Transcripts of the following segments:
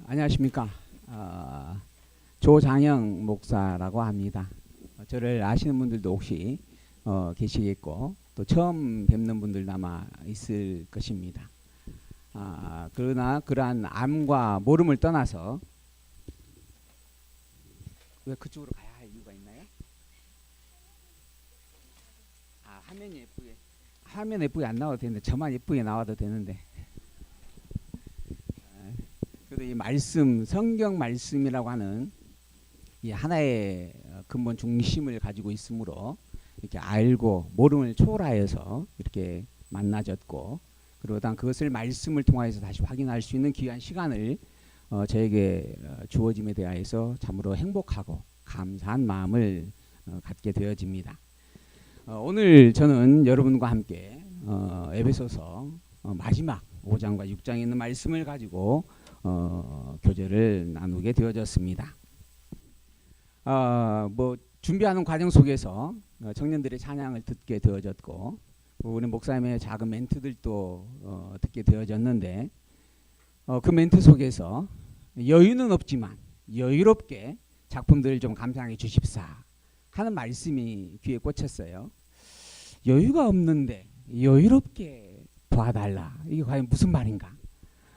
안녕하십니까. 조장영 목사라고 합니다. 저를 아시는 분들도 혹시 계시겠고 또 처음 뵙는 분들도 아마 있을 것입니다. 그러나 그러한 암과 모름을 떠나서 왜 그쪽으로 가야 할 이유가 있나요? 화면 예쁘게 안 나와도 되는데 저만 예쁘게 나와도 되는데. 그래도 이 말씀, 성경 말씀이라고 하는 이 하나의 근본 중심을 가지고 있으므로 이렇게 알고 모름을 초월하여서 이렇게 만나졌고, 그리고 단 그것을 말씀을 통하여서 다시 확인할 수 있는 귀한 시간을 저에게 주어짐에 대하여서 참으로 행복하고 감사한 마음을 갖게 되어집니다. 오늘 저는 여러분과 함께 에베소서 마지막 5장과 6장에 있는 말씀을 가지고 교제를 나누게 되어졌습니다. 준비하는 과정 속에서 청년들의 찬양을 듣게 되어졌고, 우리 목사님의 작은 멘트들도 듣게 되어졌는데, 그 멘트 속에서 여유는 없지만 여유롭게 작품들을 좀 감상해 주십사 하는 말씀이 귀에 꽂혔어요. 여유가 없는데 여유롭게 봐달라. 이게 과연 무슨 말인가?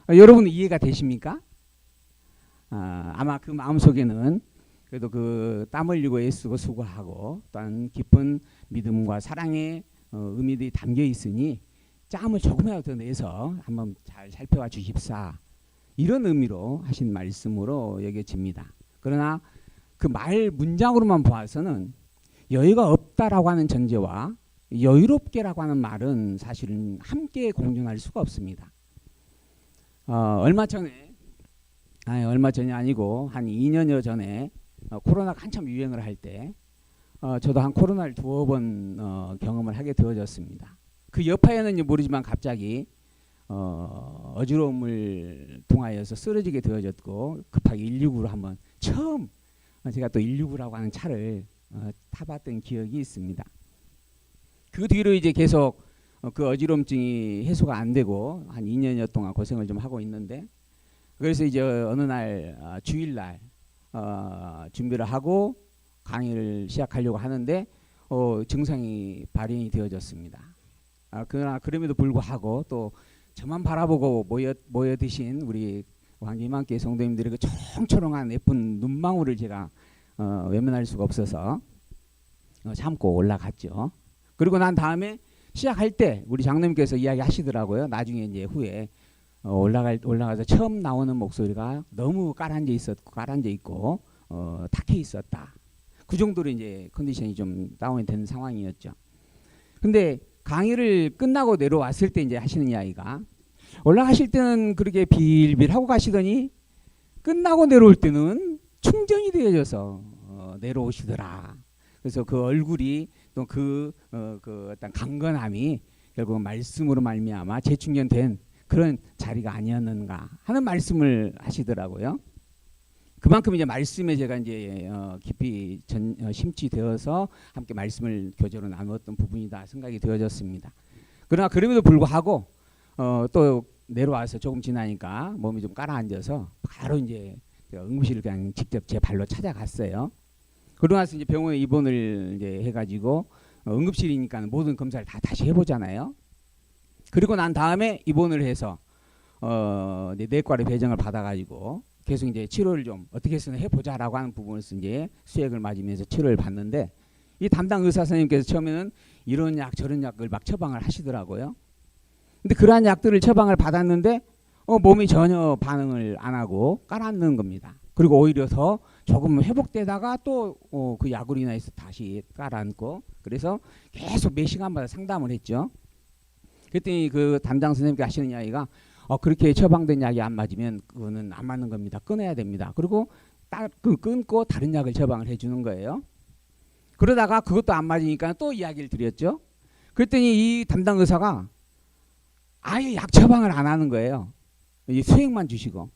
여러분 이해가 되십니까? 아마 그 마음속에는 그래도 그 땀 흘리고 애쓰고 수고하고 또한 깊은 믿음과 사랑의 의미들이 담겨 있으니 짬을 조금이라도 더 내서 한번 잘 살펴봐 주십사, 이런 의미로 하신 말씀으로 여겨집니다. 그러나 그 말 문장으로만 보아서는 여유가 없다라고 하는 전제와 여유롭게라고 하는 말은 사실은 함께 공존할 수가 없습니다. 얼마 전이 아니고 한 2년여 전에 코로나가 한참 유행을 할 때 저도 한 코로나를 2번 경험을 하게 되어졌습니다. 그 여파에는 모르지만 갑자기 어지러움을 통하여서 쓰러지게 되어졌고, 급하게 119로 한번 처음 제가 또 119라고 하는 차를 타봤던 기억이 있습니다. 그 뒤로 이제 계속 그 어지럼증이 해소가 안 되고 한 2년여 동안 고생을 좀 하고 있는데, 그래서 이제 어느 날 주일날 준비를 하고 강의를 시작하려고 하는데 증상이 발현이 되어졌습니다. 그러나 그럼에도 불구하고 또 저만 바라보고 모여드신 우리 황기만교회 성도님들의 그 초롱초롱한 예쁜 눈망울을 제가 외면할 수가 없어서 참고 올라갔죠. 그리고 난 다음에 시작할 때 우리 장로님께서 이야기하시더라고요. 나중에 이제 후에 올라가서 처음 나오는 목소리가 너무 깔아앉아 있고 탁해 있었다. 그 정도로 이제 컨디션이 좀 다운이 된 상황이었죠. 근데 강의를 끝나고 내려왔을 때 이제 하시는 이야기가, 올라가실 때는 그렇게 빌빌하고 가시더니 끝나고 내려올 때는 충전이 되어져서 내려오시더라. 그래서 그 얼굴이 또 그 어떤 강건함이 결국 말씀으로 말미암아 재충전된 그런 자리가 아니었는가 하는 말씀을 하시더라고요. 그만큼 이제 말씀에 제가 이제 깊이 심취되어서 함께 말씀을 교제로 나누었던 부분이다 생각이 되어졌습니다. 그러나 그럼에도 불구하고 또 내려와서 조금 지나니까 몸이 좀 가라앉아서 바로 이제 응급실을 그냥 직접 제 발로 찾아갔어요. 그러고 나서 이제 병원에 입원을 이제 해가지고 응급실이니까 모든 검사를 다 다시 해보잖아요. 그리고 난 다음에 입원을 해서 내과로 배정을 받아가지고 계속 이제 치료를 좀 어떻게 해서는 해보자라고 하는 부분에서 이제 수액을 맞으면서 치료를 받는데, 이 담당 의사 선생님께서 처음에는 이런 약 저런 약을 막 처방을 하시더라고요. 근데 그러한 약들을 처방을 받았는데 몸이 전혀 반응을 안 하고 깔아앉는 겁니다. 그리고 오히려 더 조금 회복되다가 또 그 약으로 인해서 다시 깔아앉고, 그래서 계속 매 시간마다 상담을 했죠. 그랬더니 그 담당 선생님께 하시는 이야기가 그렇게 처방된 약이 안 맞으면 그거는 안 맞는 겁니다. 끊어야 됩니다. 그리고 끊고 다른 약을 처방을 해주는 거예요. 그러다가 그것도 안 맞으니까 또 이야기를 드렸죠. 그랬더니 이 담당 의사가 아예 약 처방을 안 하는 거예요. 이 수액만 주시고.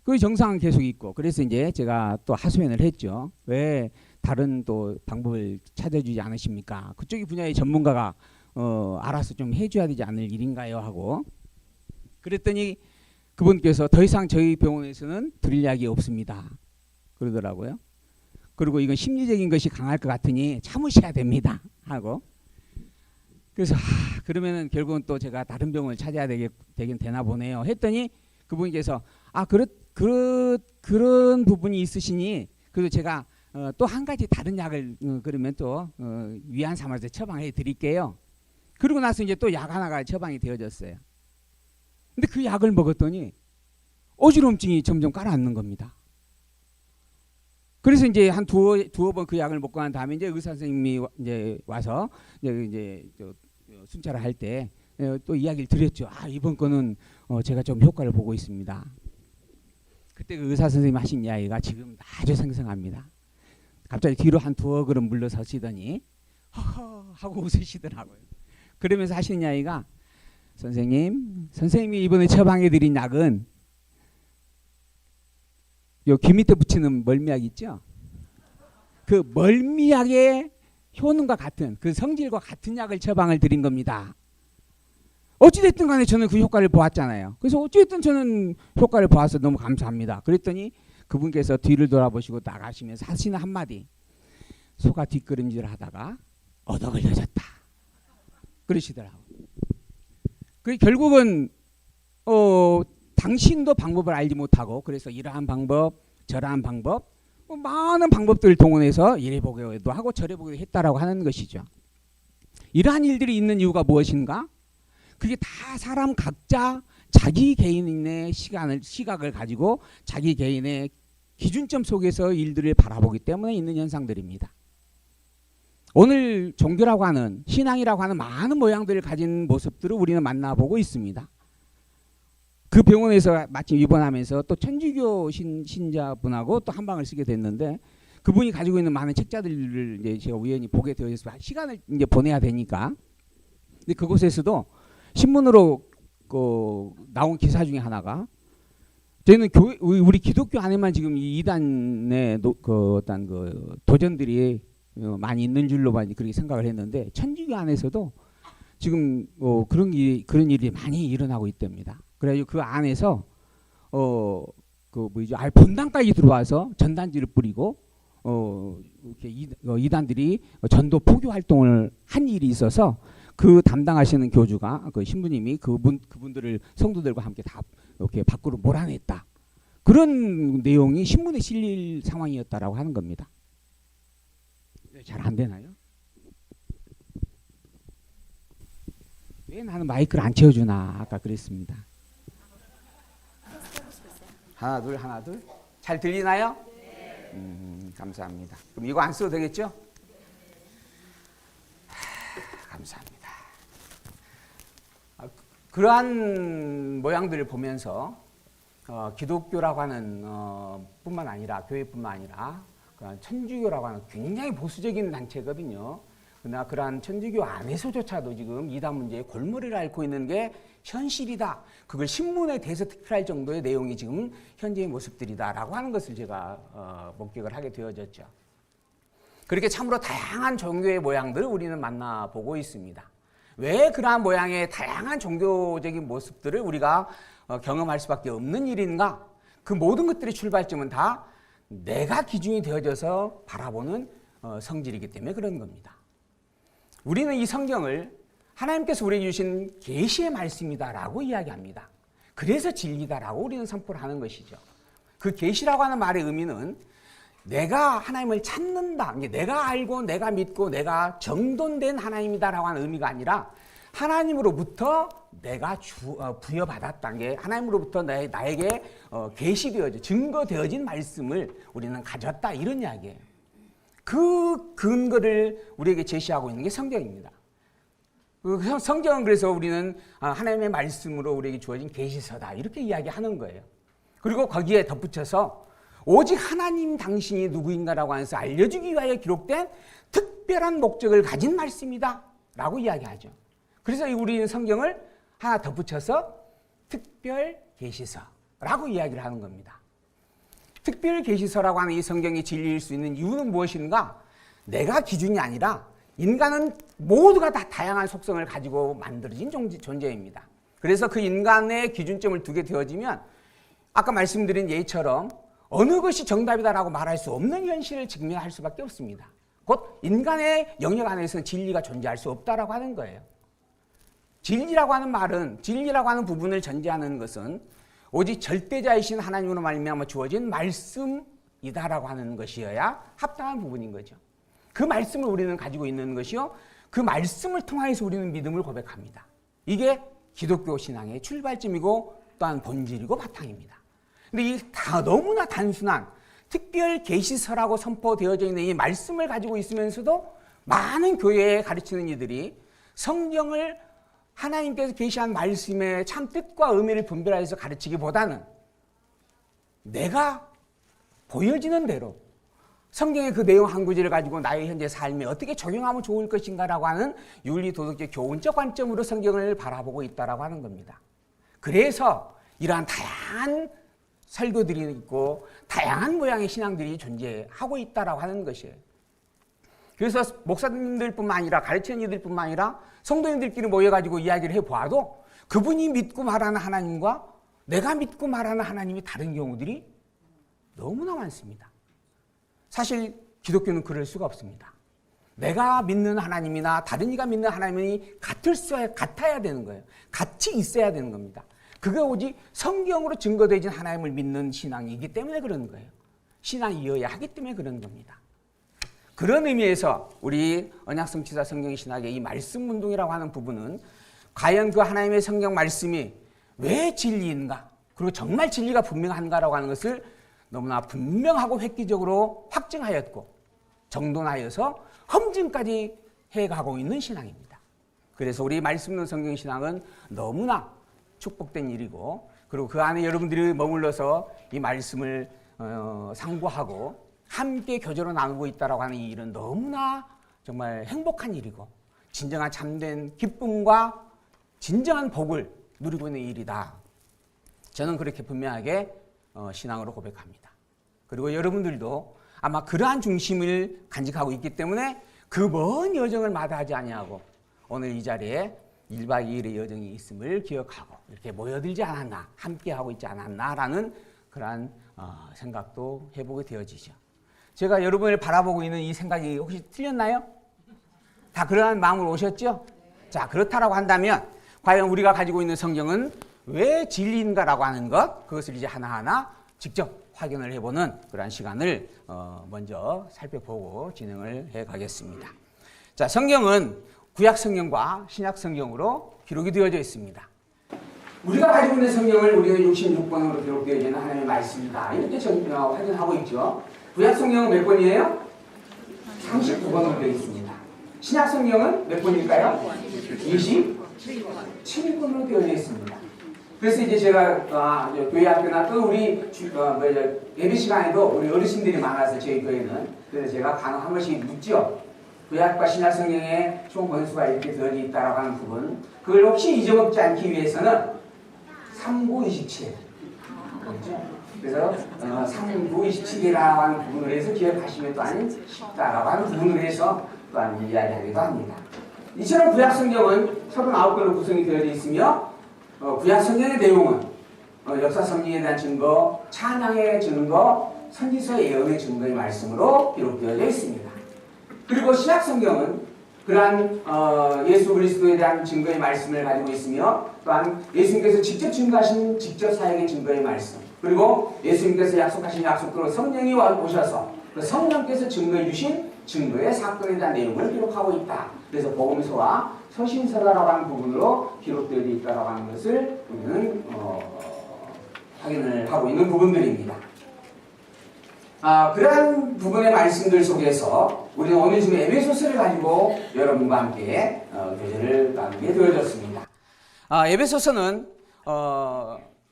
그 정상은 계속 있고. 그래서 이제 제가 또 하소연을 했죠. 왜 다른 또 방법을 찾아주지 않으십니까? 그쪽이 분야의 전문가가 알아서 좀 해줘야 되지 않을 일인가요? 하고. 그랬더니 그분께서 더 이상 저희 병원에서는 드릴 약이 없습니다. 그러더라고요. 그리고 이건 심리적인 것이 강할 것 같으니 참으셔야 됩니다. 하고. 그래서 그러면은 결국은 또 제가 다른 병원을 찾아야 되긴 되나 보네요. 했더니 그분께서 그런 부분이 있으시니 그래도 제가 또 한 가지 다른 약을 그러면 또 위안 삼아서 처방해 드릴게요. 그러고 나서 이제 또 약 하나가 처방이 되어졌어요. 근데 그 약을 먹었더니 어지러움증이 점점 가라앉는 겁니다. 그래서 이제 한 두어 번 그 약을 먹고 난 다음에 이제 의사 선생님이 이제 와서 이제 순찰을 할 때 또 이야기를 드렸죠. 이번 거는 제가 좀 효과를 보고 있습니다. 그때 그 의사 선생님이 하신 이야기가 지금 아주 생생합니다. 갑자기 뒤로 한 두어 걸음 물러서시더니 허허 하고 웃으시더라고요. 그러면서 하시는 이야기가 선생님이 이번에 처방해 드린 약은 요 귀 밑에 붙이는 멀미약 있죠? 그 멀미약의 효능과 같은 그 성질과 같은 약을 처방을 드린 겁니다. 어찌됐든 간에 저는 그 효과를 보았잖아요. 그래서 어찌됐든 저는 효과를 보아서 너무 감사합니다. 그랬더니 그분께서 뒤를 돌아보시고 나가시면서 하시는 한마디, 소가 뒷걸음질 하다가 얻어 걸려졌다 그러시더라고요. 그 결국은 당신도 방법을 알지 못하고 그래서 이러한 방법 저러한 방법 많은 방법들을 동원해서 이래 보기도 하고 저래 보기도 했다라고 하는 것이죠. 이러한 일들이 있는 이유가 무엇인가? 그게 다 사람 각자 자기 개인의 시각을 가지고 자기 개인의 기준점 속에서 일들을 바라보기 때문에 있는 현상들입니다. 오늘 종교라고 하는 신앙이라고 하는 많은 모양들을 가진 모습들을 우리는 만나보고 있습니다. 그 병원에서 마침 입원하면서 또 천주교 신자분하고 또 한 방을 쓰게 됐는데 그분이 가지고 있는 많은 책자들을 이제 제가 우연히 보게 되어서 시간을 이제 보내야 되니까. 근데 그곳에서도 신문으로 나온 기사 중에 하나가 저희는 우리 기독교 안에만 지금 이 이단의 어떤 도전들이 많이 있는 줄로만 그렇게 생각을 했는데 천주교 안에서도 지금 그런 일이 많이 일어나고 있답니다. 그래가지고 그 안에서 본당까지 들어와서 전단지를 뿌리고 이렇게 이단들이 전도 포교 활동을 한 일이 있어서 그 담당하시는 교주가 그 신부님이 그분들을 성도들과 함께 다 이렇게 밖으로 몰아냈다. 그런 내용이 신문에 실릴 상황이었다라고 하는 겁니다. 잘 안 되나요? 왜 나는 마이크를 안 채워주나 아까 그랬습니다. 하나 둘 잘 들리나요? 감사합니다. 그럼 이거 안 써도 되겠죠? 감사합니다. 그러한 모양들을 보면서 기독교라고 하는 뿐만 아니라 교회뿐만 아니라 천주교라고 하는 굉장히 보수적인 단체거든요. 그러나 그러한 천주교 안에서조차도 지금 이단 문제에 골머리를 앓고 있는 게 현실이다. 그걸 신문에 대서특필할 정도의 내용이 지금 현재의 모습들이다라고 하는 것을 제가 목격을 하게 되어졌죠. 그렇게 참으로 다양한 종교의 모양들을 우리는 만나보고 있습니다. 왜 그러한 모양의 다양한 종교적인 모습들을 우리가 경험할 수밖에 없는 일인가? 그 모든 것들의 출발점은 다 내가 기준이 되어져서 바라보는 성질이기 때문에 그런 겁니다. 우리는 이 성경을 하나님께서 우리에게 주신 계시의 말씀이다라고 이야기합니다. 그래서 진리다라고 우리는 선포를 하는 것이죠. 그 계시라고 하는 말의 의미는 내가 하나님을 찾는다, 내가 알고 내가 믿고 내가 정돈된 하나님이다라고 하는 의미가 아니라 하나님으로부터 내가 부여받았다는 게 하나님으로부터 나에게 계시되어져 증거되어진 말씀을 우리는 가졌다 이런 이야기예요. 그 근거를 우리에게 제시하고 있는 게 성경입니다. 성경은 그래서 우리는 하나님의 말씀으로 우리에게 주어진 계시서다 이렇게 이야기하는 거예요. 그리고 거기에 덧붙여서 오직 하나님 당신이 누구인가라고 하면서 알려주기 위하여 기록된 특별한 목적을 가진 말씀이다 라고 이야기하죠. 그래서 우리는 성경을 하나 덧붙여서 특별 계시서라고 이야기를 하는 겁니다. 특별 계시서라고 하는 이 성경이 진리일 수 있는 이유는 무엇인가? 내가 기준이 아니라 인간은 모두가 다 다양한 속성을 가지고 만들어진 존재입니다. 그래서 그 인간의 기준점을 두게 되어지면 아까 말씀드린 예처럼 어느 것이 정답이다라고 말할 수 없는 현실을 직면할 수밖에 없습니다. 곧 인간의 영역 안에서는 진리가 존재할 수 없다라고 하는 거예요. 진리라고 하는 말은, 진리라고 하는 부분을 전제하는 것은 오직 절대자이신 하나님으로 말미암아 주어진 말씀이다라고 하는 것이어야 합당한 부분인 거죠. 그 말씀을 우리는 가지고 있는 것이요, 그 말씀을 통하여서 우리는 믿음을 고백합니다. 이게 기독교 신앙의 출발점이고 또한 본질이고 바탕입니다. 근데 이 너무나 단순한 특별 계시서라고 선포되어져 있는 이 말씀을 가지고 있으면서도 많은 교회에 가르치는 이들이 성경을 하나님께서 계시한 말씀의 참 뜻과 의미를 분별해서 가르치기보다는 내가 보여지는 대로 성경의 그 내용 한 구절을 가지고 나의 현재 삶에 어떻게 적용하면 좋을 것인가라고 하는 윤리 도덕적 교훈적 관점으로 성경을 바라보고 있다라고 하는 겁니다. 그래서 이러한 다양한 설교들이 있고 다양한 모양의 신앙들이 존재하고 있다라고 하는 것이에요. 그래서 목사님들뿐만 아니라 가르치는 이들뿐만 아니라 성도님들끼리 모여가지고 이야기를 해보아도 그분이 믿고 말하는 하나님과 내가 믿고 말하는 하나님이 다른 경우들이 너무나 많습니다. 사실 기독교는 그럴 수가 없습니다. 내가 믿는 하나님이나 다른 이가 믿는 하나님이 같아야 되는 거예요. 같이 있어야 되는 겁니다. 그게 오직 성경으로 증거되어진 하나님을 믿는 신앙이기 때문에 그런 거예요. 신앙이어야 하기 때문에 그런 겁니다. 그런 의미에서 우리 언약성취자 성경신학의 이 말씀 운동이라고 하는 부분은 과연 그 하나님의 성경 말씀이 왜 진리인가, 그리고 정말 진리가 분명한가라고 하는 것을 너무나 분명하고 획기적으로 확증하였고 정돈하여서 검증까지 해가고 있는 신앙입니다. 그래서 우리 말씀 운동 성경신학은 너무나 축복된 일이고, 그리고 그 안에 여러분들이 머물러서 이 말씀을 상고하고 함께 교제로 나누고 있다라고 하는 이 일은 너무나 정말 행복한 일이고 진정한 참된 기쁨과 진정한 복을 누리고 있는 일이다. 저는 그렇게 분명하게 신앙으로 고백합니다. 그리고 여러분들도 아마 그러한 중심을 간직하고 있기 때문에 그 먼 여정을 마다하지 아니하고 오늘 이 자리에 1박 2일의 여정이 있음을 기억하고 이렇게 모여들지 않았나, 함께하고 있지 않았나라는 그러한 생각도 해보게 되어지죠. 제가 여러분을 바라보고 있는 이 생각이 혹시 틀렸나요? 다 그러한 마음으로 오셨죠? 자, 그렇다라고 한다면 과연 우리가 가지고 있는 성경은 왜 진리인가라고 하는 것, 그것을 이제 하나하나 직접 확인을 해보는 그러한 시간을 먼저 살펴보고 진행을 해 가겠습니다. 자, 성경은 구약 성경과 신약 성경으로 기록이 되어져 있습니다. 우리가 가지고 있는 성경을 우리는 66번으로 기록되어 있는 하나님의 말씀이다, 이렇게 확인하고 있죠. 구약 성경은 몇 번이에요? 39번으로 되어 있습니다. 신약 성경은 몇 번일까요? 27번으로 되어 있습니다. 그래서 이제 제가 교회 학교나 또 우리 예배 시간에도 우리 어르신들이 많아서 저희 교회는, 그래서 제가 간혹 한 번씩 묻죠. 구약과 신약 성경에 총 번수가 이렇게 되어져 있다라고 하는 부분, 그걸 혹시 잊어먹지 않기 위해서는 3927 그렇죠? 그래서 3927이라고 하는 부분을 해서 기억하시면 또한 쉽다라고 하는 부분을 해서 또한 이야기하기도 합니다. 이처럼 구약 성경은 39권으로 구성이 되어 있으며 구약 성경의 내용은 역사 성경에 대한 증거, 찬양의 증거, 선지서 예언의 증거의 말씀으로 기록되어져 있습니다. 그리고 신약 성경은 그러한 예수 그리스도에 대한 증거의 말씀을 가지고 있으며 또한 예수님께서 직접 증거하신 직접 사역의 증거의 말씀, 그리고 예수님께서 약속하신 약속대로 성령이 오셔서 그 성령께서 증거해 주신 증거의 사건에 대한 내용을 기록하고 있다. 그래서 복음서와 서신서라고 하는 부분으로 기록되어 있다고 하는 것을 우리는 확인을 하고 있는 부분들입니다. 그러한 부분의 말씀들 속에서 우리는 오늘 지금 에베소서를 가지고 여러분과 함께 교제를 나누게 되어졌습니다. 에베소서는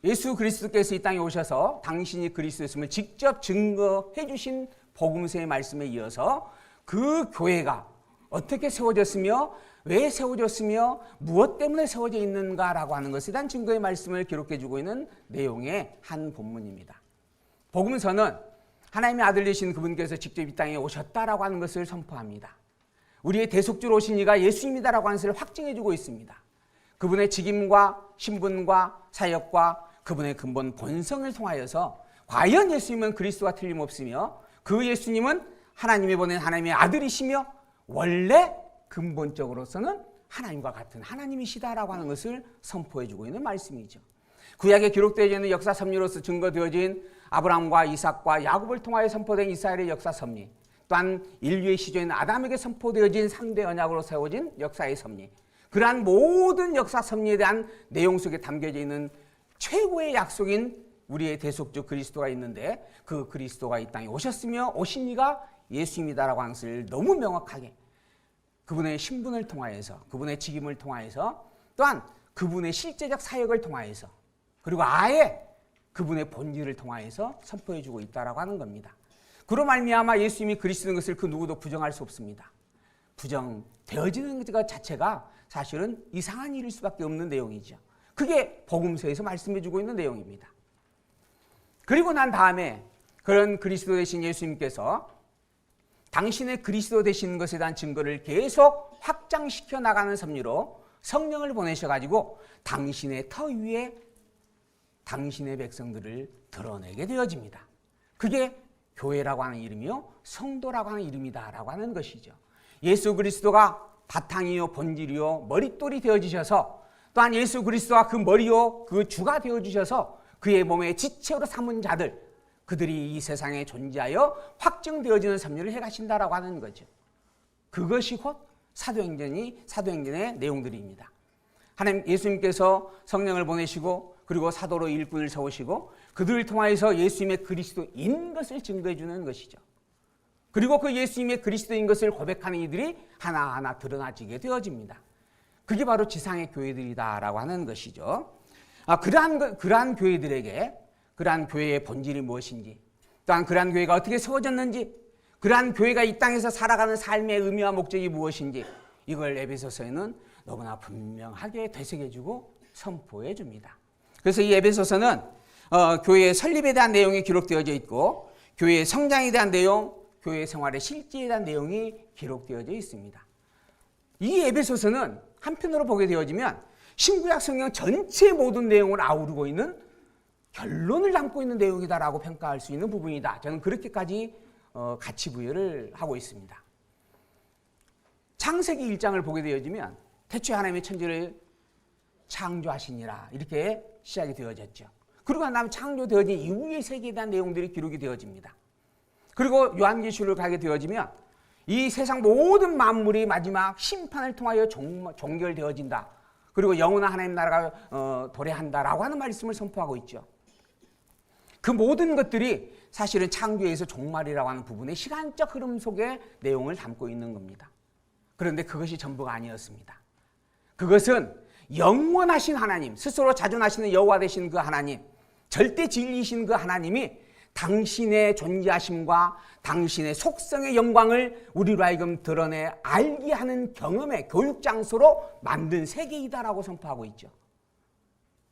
예수 그리스도께서 이 땅에 오셔서 당신이 그리스도였음을 직접 증거해 주신 복음서의 말씀에 이어서 그 교회가 어떻게 세워졌으며 왜 세워졌으며 무엇 때문에 세워져 있는가라고 하는 것에 대한 증거의 말씀을 기록해 주고 있는 내용의 한 본문입니다. 복음서는 하나님의 아들 되신 그분께서 직접 이 땅에 오셨다라고 하는 것을 선포합니다. 우리의 대속주로 오신 이가 예수님이다라고 하는 것을 확증해 주고 있습니다. 그분의 직임과 신분과 사역과 그분의 근본 본성을 통하여서 과연 예수님은 그리스도가 틀림없으며 그 예수님은 하나님이 보낸 하나님의 아들이시며 원래 근본적으로서는 하나님과 같은 하나님이시다라고 하는 것을 선포해주고 있는 말씀이죠. 구약에 기록되어 있는 역사 섭리로서 증거되어진 아브라함과 이삭과 야곱을 통하여 선포된 이스라엘의 역사 섭리, 또한 인류의 시조인 아담에게 선포되어진 3대 언약으로 세워진 역사의 섭리, 그러한 모든 역사 섭리에 대한 내용 속에 담겨져 있는 최고의 약속인 우리의 대속주 그리스도가 있는데, 그 그리스도가 이 땅에 오셨으며 오신 이가 예수님이다라고 하는 것을 너무 명확하게 그분의 신분을 통하여서, 그분의 직임을 통하여서, 또한 그분의 실제적 사역을 통하여서, 그리고 아예 그분의 본질을 통하여서 선포해주고 있다라고 하는 겁니다. 그로 말미암아 예수님이 그리스도인 것을 그 누구도 부정할 수 없습니다. 부정되어지는 것 자체가 사실은 이상한 일일 수밖에 없는 내용이죠. 그게 복음서에서 말씀해주고 있는 내용입니다. 그리고 난 다음에 그런 그리스도 되신 예수님께서 당신의 그리스도 되시는 것에 대한 증거를 계속 확장시켜 나가는 섭리로 성령을 보내셔가지고 당신의 터 위에 당신의 백성들을 드러내게 되어집니다. 그게 교회라고 하는 이름이요, 성도라고 하는 이름이다라고 하는 것이죠. 예수 그리스도가 바탕이요, 본질이요, 머릿돌이 되어주셔서, 또한 예수 그리스도가 그 머리요, 그 주가 되어주셔서 그의 몸의 지체로 삼은 자들, 그들이 이 세상에 존재하여 확증되어지는 섭리를 해가신다라고 하는 거죠. 그것이 곧 사도행전의 내용들입니다. 하나님 예수님께서 성령을 보내시고 그리고 사도로 일꾼을 세우시고 그들을 통하여서 예수님의 그리스도인 것을 증거해 주는 것이죠. 그리고 그 예수님의 그리스도인 것을 고백하는 이들이 하나하나 드러나지게 되어집니다. 그게 바로 지상의 교회들이다라고 하는 것이죠. 그러한 교회들에게 그러한 교회의 본질이 무엇인지, 또한 그러한 교회가 어떻게 세워졌는지, 그러한 교회가 이 땅에서 살아가는 삶의 의미와 목적이 무엇인지, 이걸 에베소서에는 너무나 분명하게 되새겨주고 선포해 줍니다. 그래서 이 에베소서는 교회의 설립에 대한 내용이 기록되어져 있고, 교회의 성장에 대한 내용, 교회 생활의 실제에 대한 내용이 기록되어져 있습니다. 이 에베소서는 한편으로 보게 되어지면 신구약 성경 전체의 모든 내용을 아우르고 있는, 결론을 담고 있는 내용이다라고 평가할 수 있는 부분이다. 저는 그렇게까지 가치 부여를 하고 있습니다. 창세기 1장을 보게 되어지면 태초에 하나님의 천지를 창조하시니라 이렇게 시작이 되어졌죠. 그리고 난 다음에 창조되어진 이후의 세계에 대한 내용들이 기록이 되어집니다. 그리고 요한계시록을 가게 되어지면 이 세상 모든 만물이 마지막 심판을 통하여 종결되어진다. 그리고 영원한 하나님 나라가 도래한다라고 하는 말씀을 선포하고 있죠. 그 모든 것들이 사실은 창조에서 종말이라고 하는 부분의 시간적 흐름 속에 내용을 담고 있는 겁니다. 그런데 그것이 전부가 아니었습니다. 그것은 영원하신 하나님, 스스로 자존하시는 여호와 되신 그 하나님, 절대 진리이신 그 하나님이 당신의 존재하심과 당신의 속성의 영광을 우리로 하여금 드러내 알게 하는 경험의 교육장소로 만든 세계이다라고 선포하고 있죠.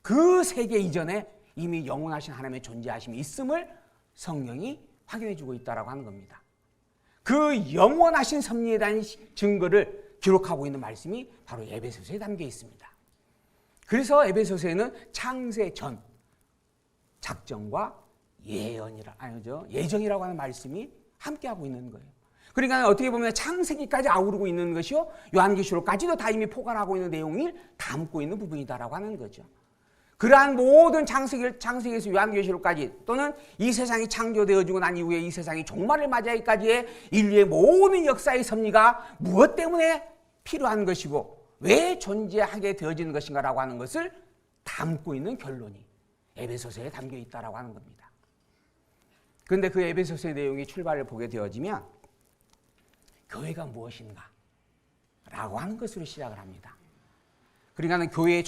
그 세계 이전에 이미 영원하신 하나님의 존재하심이 있음을 성령이 확인해 주고 있다라고 하는 겁니다. 그 영원하신 섭리에 대한 증거를 기록하고 있는 말씀이 바로 에베소서에 담겨 있습니다. 그래서 에베소서에는 창세 전 작정과 예정이라고 하는 말씀이 함께하고 있는 거예요. 그러니까 어떻게 보면 창세기까지 아우르고 있는 것이요, 요한계시록까지도 다 이미 포괄하고 있는 내용을 담고 있는 부분이다라고 하는 거죠. 그러한 모든 창세기에서 요한계시록까지, 또는 이 세상이 창조되어지고 난 이후에 이 세상이 종말을 맞이하기까지의 인류의 모든 역사의 섭리가 무엇 때문에 필요한 것이고 왜 존재하게 되어지는 것인가라고 하는 것을 담고 있는 결론이 에베소서에 담겨 있다라고 하는 겁니다. 그런데 그 에베소서의 내용이 출발을 보게 되어지면 교회가 무엇인가 라고 하는 것으로 시작을 합니다. 그러니까 교회의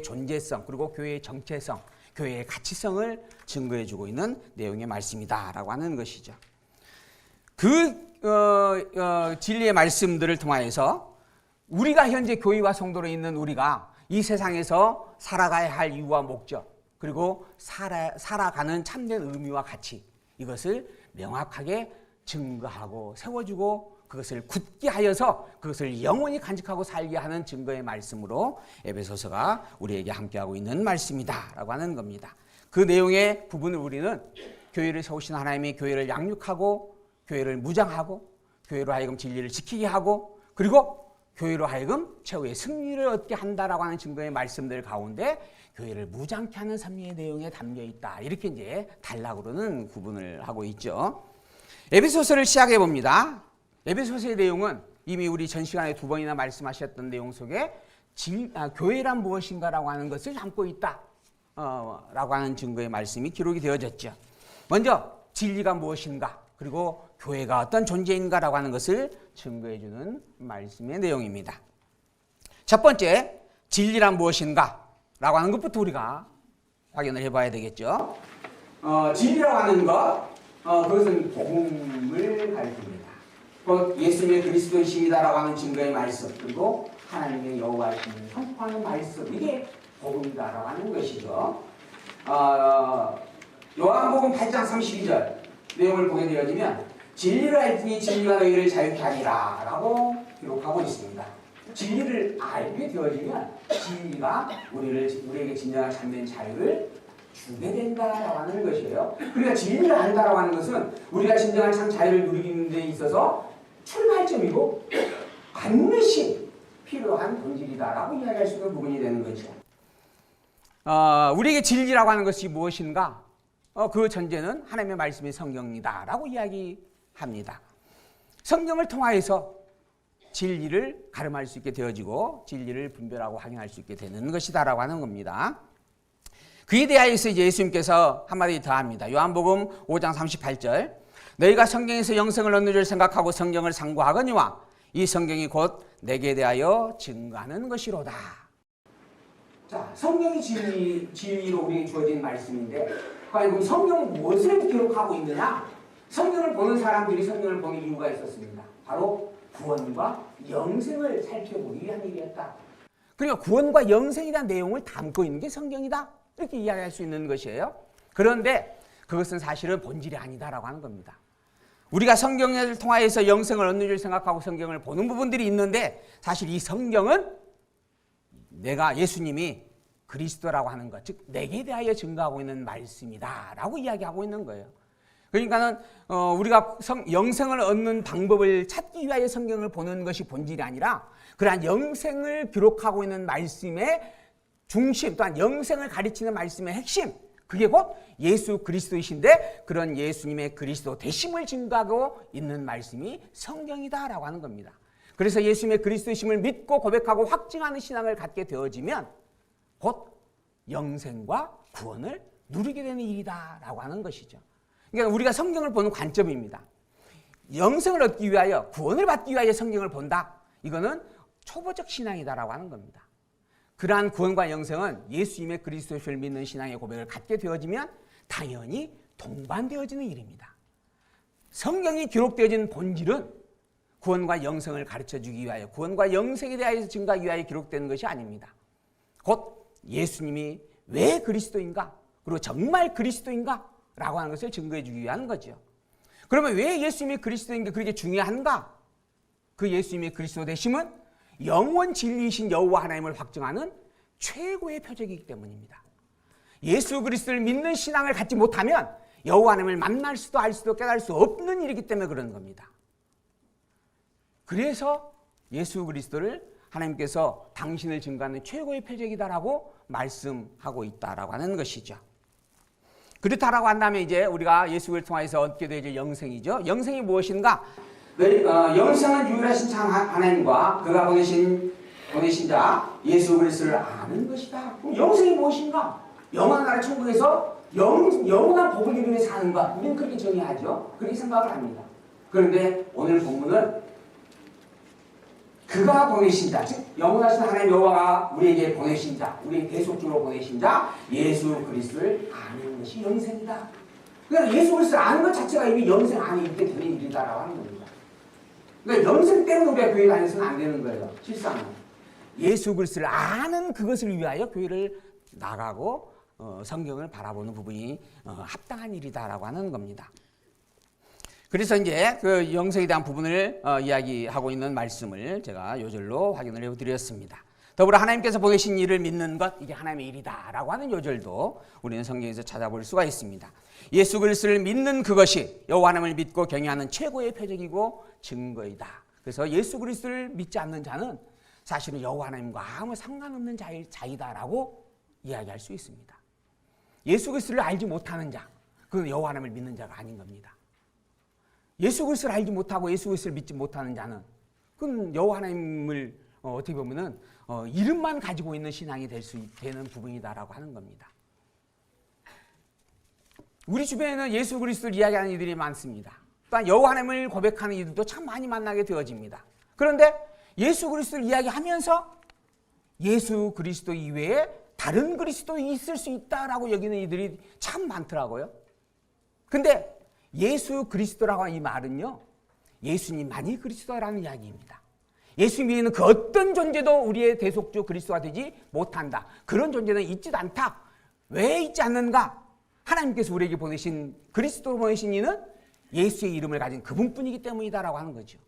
존재성, 그리고 교회의 정체성, 교회의 가치성을 증거해주고 있는 내용의 말씀이다라고 하는 것이죠. 그 진리의 말씀들을 통하여서 우리가 현재 교회와 성도로 있는 우리가 이 세상에서 살아가야 할 이유와 목적, 그리고 살아가는 참된 의미와 가치, 이것을 명확하게 증거하고 세워주고 그것을 굳게 하여서 그것을 영원히 간직하고 살게 하는 증거의 말씀으로 에베소서가 우리에게 함께하고 있는 말씀이다라고 하는 겁니다. 그 내용의 부분을 우리는 교회를 세우신 하나님이 교회를 양육하고 교회를 무장하고 교회로 하여금 진리를 지키게 하고 그리고 교회로 하여금 최후의 승리를 얻게 한다라고 하는 증거의 말씀들 가운데 교회를 무장케 하는 섭리의 내용에 담겨 있다. 이렇게 이제 단락으로는 구분을 하고 있죠. 에베소서를 시작해 봅니다. 에베소서의 내용은 이미 우리 전 시간에 2번이나 말씀하셨던 내용 속에 교회란 무엇인가라고 하는 것을 담고 있다. 라고 하는 증거의 말씀이 기록이 되어졌죠. 먼저 진리가 무엇인가 그리고 교회가 어떤 존재인가라고 하는 것을 증거해 주는 말씀의 내용입니다. 첫 번째 진리란 무엇인가 라고 하는 것부터 우리가 확인을 해봐야 되겠죠. 진리라고 하는 것 그것은 복음을 가리킵니다. 곧 예수님의 그리스도이십니다라고 하는 증거의 말씀 그리고 하나님의 여호와이심을 선포하는 말씀 이게 복음이다라고 하는 것이죠. 요한복음 8장 32절 내용을 보게 되어지면 진리를 알지니 진리가 너희를 자유케 하리라 라고 기록하고 있습니다. 진리를 알게 되어지면 진리가 우리에게 진정한 참된 자유를 주게 된다라고 하는 것이에요. 그러니까 진리를 안다라고 하는 것은 우리가 진정한 참 자유를 누리는 데 있어서 출발점이고 반드시 필요한 본질이다라고 이야기할 수 있는 부분이 되는 거죠. 우리에게 진리라고 하는 것이 무엇인가? 그 전제는 하나님의 말씀이 성경이다라고 이야기합니다. 성경을 통하여서 진리를 가름할 수 있게 되어지고 진리를 분별하고 확인할 수 있게 되는 것이다라고 하는 겁니다. 그에 대하여서 이제 예수님께서 한마디 더 합니다. 요한복음 5장 38절 너희가 성경에서 영생을 얻는 줄 생각하고 성경을 상고하거니와 이 성경이 곧 내게 대하여 증거하는 것이로다. 자, 성경이 진리로 우리에게 주어진 말씀인데 과연 성경은 무엇을 기록하고 있느냐? 성경을 보는 사람들이 성경을 보는 이유가 있었습니다. 바로 구원과 영생을 살펴보기 위한 일이었다. 그러니까 구원과 영생에 대한 내용을 담고 있는 게 성경이다. 이렇게 이야기할 수 있는 것이에요. 그런데 그것은 사실은 본질이 아니다라고 하는 겁니다. 우리가 성경을 통하여서 영생을 얻는 줄 생각하고 성경을 보는 부분들이 있는데 사실 이 성경은 내가 예수님이 그리스도라고 하는 것, 즉 내게 대하여 증거하고 있는 말씀이다라고 이야기하고 있는 거예요. 그러니까는 우리가 영생을 얻는 방법을 찾기 위하여 성경을 보는 것이 본질이 아니라 그러한 영생을 기록하고 있는 말씀의 중심 또한 영생을 가르치는 말씀의 핵심 그게 곧 예수 그리스도이신데 그런 예수님의 그리스도 되심을 증거하고 있는 말씀이 성경이다라고 하는 겁니다. 그래서 예수님의 그리스도이심을 믿고 고백하고 확증하는 신앙을 갖게 되어지면 곧 영생과 구원을 누리게 되는 일이다라고 하는 것이죠. 그러니까 우리가 성경을 보는 관점입니다. 영생을 얻기 위하여 구원을 받기 위하여 성경을 본다. 이거는 초보적 신앙이다라고 하는 겁니다. 그러한 구원과 영생은 예수님의 그리스도를 믿는 신앙의 고백을 갖게 되어지면 당연히 동반되어지는 일입니다. 성경이 기록되어진 본질은 구원과 영생을 가르쳐주기 위하여 구원과 영생에 대하여 증거하기 위하여 기록되는 것이 아닙니다. 곧 예수님이 왜 그리스도인가 그리고 정말 그리스도인가 라고 하는 것을 증거해 주기 위한 거죠. 그러면 왜 예수님이 그리스도인 게 그렇게 중요한가? 그 예수님의 그리스도 되심은 영원 진리이신 여호와 하나님을 확증하는 최고의 표적이기 때문입니다. 예수 그리스도를 믿는 신앙을 갖지 못하면 여호와 하나님을 만날 수도 알 수도 깨달을 수 없는 일이기 때문에 그런 겁니다. 그래서 예수 그리스도를 하나님께서 당신을 증거하는 최고의 표적이다라고 말씀하고 있다라고 하는 것이죠. 그렇다라고 한다면 이제 우리가 예수를 통해서 얻게 될 영생이죠. 영생이 무엇인가? 영생은 유일하신 참 하나님과 그가 보내신 자 예수 그리스도를 아는 것이다. 그럼 영생이 무엇인가? 영원한 나라 천국에서 영원한 복을 이루며 사는 것. 우리는 그렇게 정의하죠. 그렇게 생각을 합니다. 그런데 오늘 본문은 그가 보내신 자, 즉 영원하신 하나님 여호와가 우리에게 보내신 자, 우리의 대속주로 보내신 자 예수 그리스도를 아는 것이 영생이다. 그러니까 예수 그리스도를 아는 것 자체가 이미 영생 안에 있게 되는 일이다라고 하는 겁니다. 그러니까 영생 때문에 우리가 교회 다니서는 안 되는 거예요. 실상은 예수 그리스도를 아는 그것을 위하여 교회를 나가고 성경을 바라보는 부분이 합당한 일이다라고 하는 겁니다. 그래서 이제 그 영성에 대한 부분을 이야기하고 있는 말씀을 제가 요절로 확인을 해드렸습니다. 더불어 하나님께서 보내신 일을 믿는 것, 이게 하나님의 일이다라고 하는 요절도 우리는 성경에서 찾아볼 수가 있습니다. 예수 그리스도를 믿는 그것이 여호와 하나님을 믿고 경외하는 최고의 표적이고 증거이다. 그래서 예수 그리스도를 믿지 않는 자는 사실은 여호와 하나님과 아무 상관없는 자이다라고 이야기할 수 있습니다. 예수 그리스도를 알지 못하는 자, 그건 여호와 하나님을 믿는 자가 아닌 겁니다. 예수 그리스도를 알지 못하고 예수 그리스도를 믿지 못하는 자는 그건 여호와 하나님을 어떻게 보면은 이름만 가지고 있는 신앙이 되는 부분이다라고 하는 겁니다. 우리 주변에는 예수 그리스도를 이야기하는 이들이 많습니다. 또한 여호와 하나님을 고백하는 이들도 참 많이 만나게 되어집니다. 그런데 예수 그리스도를 이야기하면서 예수 그리스도 이외에 다른 그리스도도 있을 수 있다라고 여기는 이들이 참 많더라고요. 근데 예수 그리스도라고 하는 이 말은요, 예수님만이 그리스도라는 이야기입니다. 예수님 외에는 그 어떤 존재도 우리의 대속주 그리스도가 되지 못한다. 그런 존재는 있지도 않다. 왜 있지 않는가? 하나님께서 우리에게 보내신, 그리스도로 보내신 이는 예수의 이름을 가진 그분뿐이기 때문이다라고 하는 거죠.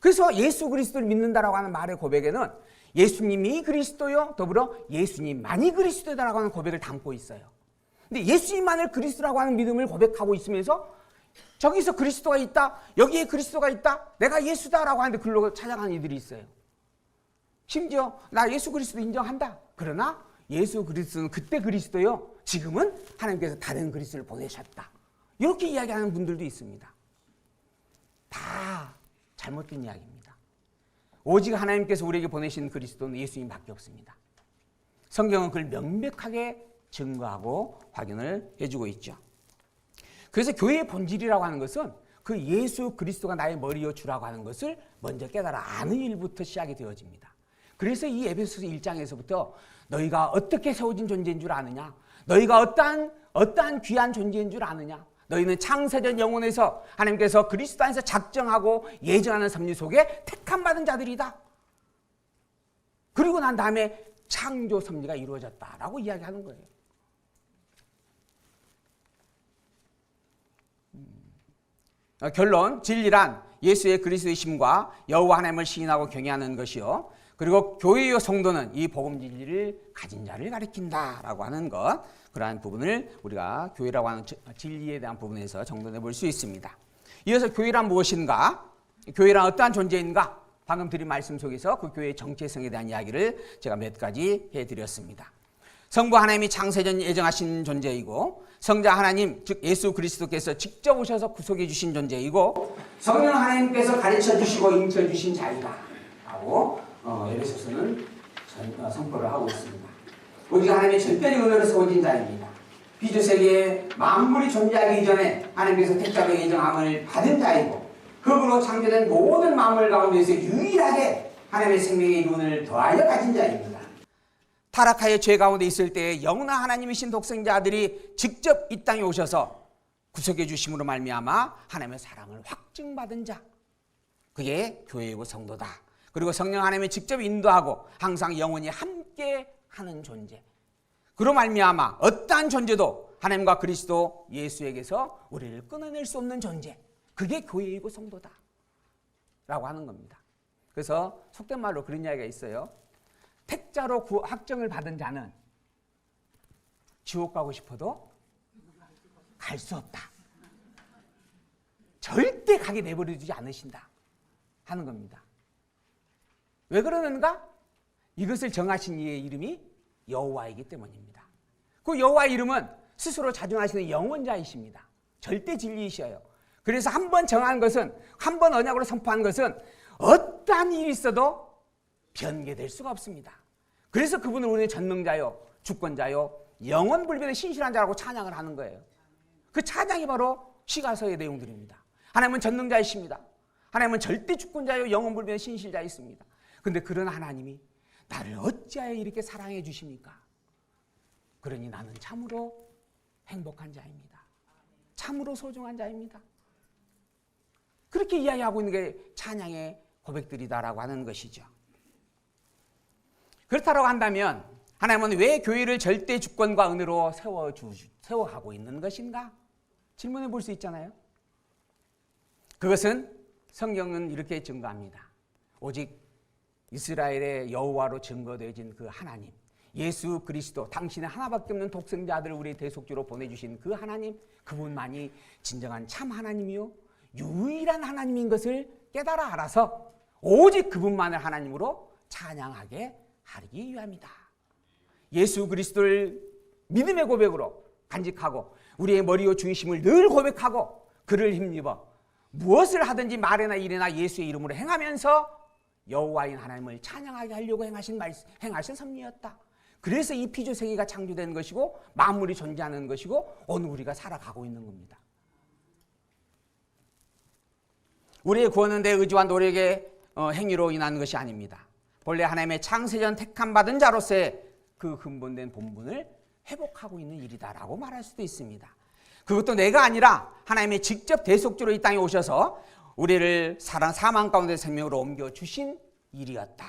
그래서 예수 그리스도를 믿는다라고 하는 말의 고백에는 예수님이 그리스도요, 더불어 예수님만이 그리스도다라고 하는 고백을 담고 있어요. 근데 예수님만을 그리스도라고 하는 믿음을 고백하고 있으면서 저기서 그리스도가 있다, 여기에 그리스도가 있다, 내가 예수다라고 하는데 글로 찾아가는 이들이 있어요. 심지어 나 예수 그리스도 인정한다. 그러나 예수 그리스도는 그때 그리스도요, 지금은 하나님께서 다른 그리스도를 보내셨다. 이렇게 이야기하는 분들도 있습니다. 다 잘못된 이야기입니다. 오직 하나님께서 우리에게 보내신 그리스도는 예수님밖에 없습니다. 성경은 그걸 명백하게 증거하고 확인을 해주고 있죠. 그래서 교회의 본질이라고 하는 것은 그 예수 그리스도가 나의 머리요 주라고 하는 것을 먼저 깨달아 아는 일부터 시작이 되어집니다. 그래서 이 에베소서 1장에서부터 너희가 어떻게 세워진 존재인 줄 아느냐, 너희가 어떠한 귀한 존재인 줄 아느냐, 너희는 창세전 영혼에서 하나님께서 그리스도 안에서 작정하고 예정하는 섭리 속에 택함 받은 자들이다. 그리고 난 다음에 창조 섭리가 이루어졌다라고 이야기하는 거예요. 결론, 진리란 예수의 그리스도의 심과 여호와 하나님을 시인하고 경외하는 것이요, 그리고 교회의 성도는 이 복음 진리를 가진 자를 가리킨다라고 하는 것, 그러한 부분을 우리가 교회라고 하는 진리에 대한 부분에서 정돈해 볼 수 있습니다. 이어서 교회란 무엇인가, 교회란 어떠한 존재인가, 방금 드린 말씀 속에서 그 교회의 정체성에 대한 이야기를 제가 몇 가지 해드렸습니다. 성부 하나님이 창세전 예정하신 존재이고, 성자 하나님 즉 예수 그리스도께서 직접 오셔서 구속해 주신 존재이고, 성령 하나님께서 가르쳐 주시고 인쳐 주신 자이다 라고 에베소서는 선포를 하고 있습니다. 오직 하나님의 절대적 은혜로 세워진 자입니다. 피조세계에 만물이 존재하기 이전에 하나님께서 택자로 예정함을 받은 자이고, 흙으로 창조된 모든 만물 가운데서 유일하게 하나님의 생명의 이론을 더하여 가진 자입니다. 타락하여 죄 가운데 있을 때 영원한 하나님이신 독생자들이 직접 이 땅에 오셔서 구속해 주심으로 말미암아 하나님의 사랑을 확증받은 자, 그게 교회이고 성도다. 그리고 성령 하나님이 직접 인도하고 항상 영원히 함께 하는 존재, 그로 말미암아 어떠한 존재도 하나님과 그리스도 예수에게서 우리를 끊어낼 수 없는 존재, 그게 교회이고 성도다 라고 하는 겁니다. 그래서 속된 말로 그런 이야기가 있어요. 택자로 확정을 받은 자는 지옥 가고 싶어도 갈 수 없다. 절대 가게 내버려두지 않으신다 하는 겁니다. 왜 그러는가? 이것을 정하신 이의 이름이 여호와이기 때문입니다. 그 여호와의 이름은 스스로 자존하시는 영원자이십니다. 절대 진리이셔요. 그래서 한 번 정한 것은, 한 번 언약으로 선포한 것은 어떠한 일이 있어도 변개될 수가 없습니다. 그래서 그분을 우리는 전능자요, 주권자요, 영원불변의 신실한 자라고 찬양을 하는 거예요. 그 찬양이 바로 시가서의 내용들입니다. 하나님은 전능자이십니다. 하나님은 절대 주권자요, 영원불변의 신실자이십니다. 그런데 그런 하나님이 나를 어찌하여 이렇게 사랑해 주십니까? 그러니 나는 참으로 행복한 자입니다. 참으로 소중한 자입니다. 그렇게 이야기하고 있는 게 찬양의 고백들이다라고 하는 것이죠. 그렇다고 한다면 하나님은 왜 교회를 절대 주권과 은혜로 세워가고 있는 것인가? 질문해 볼 수 있잖아요. 그것은 성경은 이렇게 증거합니다. 오직 이스라엘의 여호와로 증거되어진 그 하나님, 예수 그리스도, 당신의 하나밖에 없는 독생자 아들을 우리 대속주로 보내주신 그 하나님, 그분만이 진정한 참 하나님이요 유일한 하나님인 것을 깨달아 알아서 오직 그분만을 하나님으로 찬양하게 하기 위함이다. 예수 그리스도를 믿음의 고백으로 간직하고 우리의 머리요 중심을 늘 고백하고 그를 힘입어 무엇을 하든지 말이나 일이나 예수의 이름으로 행하면서 여호와인 하나님을 찬양하게 하려고 행하신 섭리였다. 그래서 이 피조 세계가 창조된 것이고 만물이 존재하는 것이고 오늘 우리가 살아가고 있는 겁니다. 우리의 구원은 내 의지와 노력의 행위로 인한 것이 아닙니다. 본래 하나님의 창세전 택함 받은 자로서의 그 근본된 본분을 회복하고 있는 일이다라고 말할 수도 있습니다. 그것도 내가 아니라 하나님의 직접 대속주로 이 땅에 오셔서 우리를 사망 가운데 생명으로 옮겨주신 일이었다.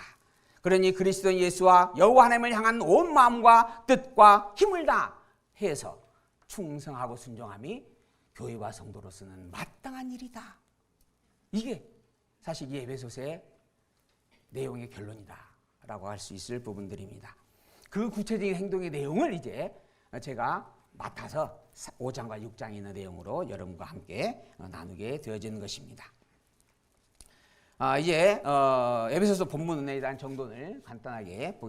그러니 그리스도 예수와 여호와 하나님을 향한 온 마음과 뜻과 힘을 다해서 충성하고 순종함이 교회와 성도로서는 마땅한 일이다. 이게 사실 이 에베소서의 내용의 결론이다라고 할 수 있을 부분들입니다. 그 구체적인 행동의 내용을 이제 제가 맡아서 5장과 6장에 있는 내용으로 여러분과 함께 나누게 되어지는 것입니다. 이제 에베소서 본문에 대한 정돈을 간단하게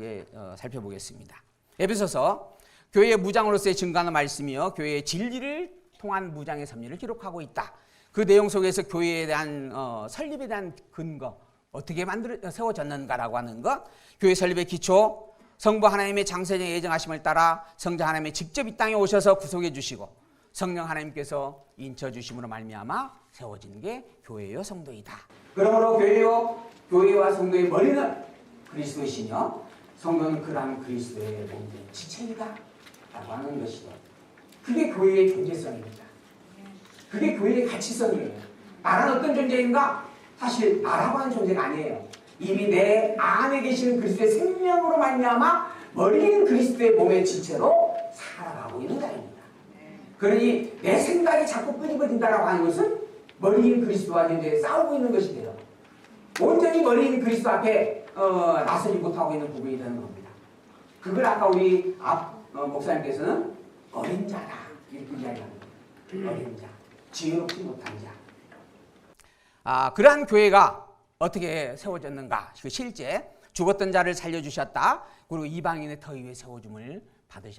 살펴보겠습니다. 에베소서 교회의 무장으로서의 증거하는 말씀이요 교회의 진리를 통한 무장의 섭리를 기록하고 있다. 그 내용 속에서 교회에 대한 설립에 대한 근거, 어떻게 세워졌는가라고 하는 것, 교회 설립의 기초, 성부 하나님의 장세전에 예정하심을 따라 성자 하나님이 직접 이 땅에 오셔서 구속해 주시고 성령 하나님께서 인쳐 주심으로 말미암아 세워진 게 교회요 성도이다. 그러므로 교회와 성도의 머리는 그리스도이시며 성도는 그러한 그리스도의 몸된 지체이다 라고 하는 것이죠. 그게 교회의 존재성입니다. 그게 교회의 가치성이에요. 나는 어떤 존재인가? 사실 나라고 하는 존재가 아니에요. 이미 내 안에 계시는 그리스도의 생명으로 말미암아 머리인 그리스도의 몸의 지체로 살아가고 있는 자입니다. 그러니 내 생각이 자꾸 끄집어진다라고 하는 것은 머리인 그리스도와 현재 싸우고 있는 것이 돼요. 온전히 머리인 그리스도 앞에 나서지 못하고 있는 부분이 되는 겁니다. 그걸 아까 우리 목사님께서는 어린 자다 이렇게 이야기합니다. 어린 자, 지혜롭지 못한 자. 그러한 교회가 어떻게 세워졌는가? 실제 죽었던 자를 살려주셨다. 그리고 이방인의 터 위에 세워줌을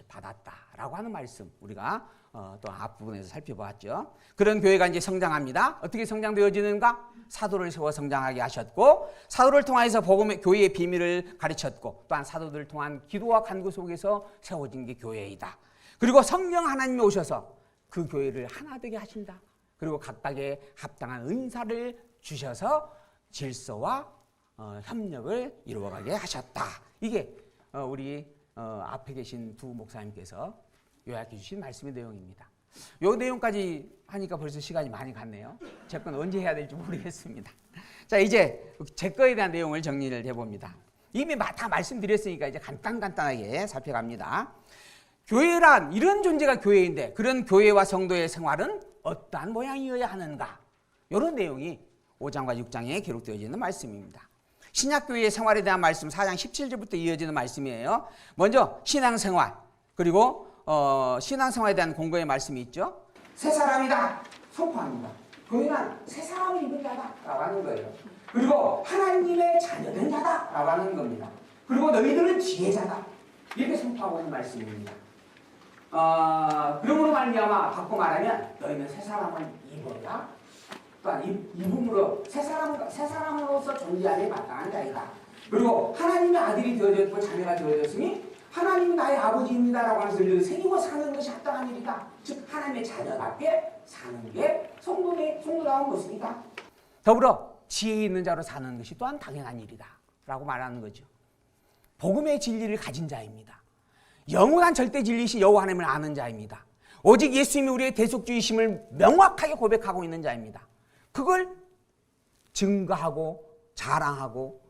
받았다라고 하는 말씀 우리가 또 앞부분에서 살펴보았죠. 그런 교회가 이제 성장합니다. 어떻게 성장되어지는가? 사도를 세워 성장하게 하셨고 사도를 통해서 복음의 교회의 비밀을 가르쳤고 또한 사도들을 통한 기도와 간구 속에서 세워진 게 교회이다. 그리고 성령 하나님이 오셔서 그 교회를 하나 되게 하신다. 그리고 각각의 합당한 은사를 주셔서 질서와 협력을 이루어가게 하셨다. 이게 우리 앞에 계신 두 목사님께서 요약해 주신 말씀의 내용입니다. 이 내용까지 하니까 벌써 시간이 많이 갔네요. 제 건 언제 해야 될지 모르겠습니다. 자, 이제 제 거에 대한 내용을 정리를 해봅니다. 이미 다 말씀드렸으니까 이제 간단하게 살펴갑니다. 교회란 이런 존재가 교회인데 그런 교회와 성도의 생활은 어떠한 모양이어야 하는가? 이런 내용이 5장과 6장에 기록되어지는 말씀입니다. 신약교회의 생활에 대한 말씀 4장 17절부터 이어지는 말씀이에요. 먼저 신앙생활 그리고 신앙생활에 대한 공고의 말씀이 있죠. 새 사람이다 선포합니다. 교회는 새 사람을 입은 자다라고 하는 거예요. 그리고 하나님의 자녀된 자다라고 하는 겁니다. 그리고 너희들은 지혜자다 이렇게 선포하고 있는 말씀입니다. 그러므로 말미암아 바꿔 말하면 너희는 새 사람을 입어라. 또한 이분으로 새 사람으로서 존재하기에 마땅한 자이다. 그리고 하나님의 아들이 되어졌고 자녀가 되어졌으니 하나님이 나의 아버지입니다라고 하면서 우리를 새기고 사는 것이 합당한 일이다. 즉 하나님의 자녀답게 사는 게 성도다운 모습이다. 더불어 지혜 있는 자로 사는 것이 또한 당연한 일이다 라고 말하는 거죠. 복음의 진리를 가진 자입니다. 영원한 절대 진리이신 여호와 하나님을 아는 자입니다. 오직 예수님이 우리의 대속주이심을 명확하게 고백하고 있는 자입니다. 그걸 증거하고 자랑하고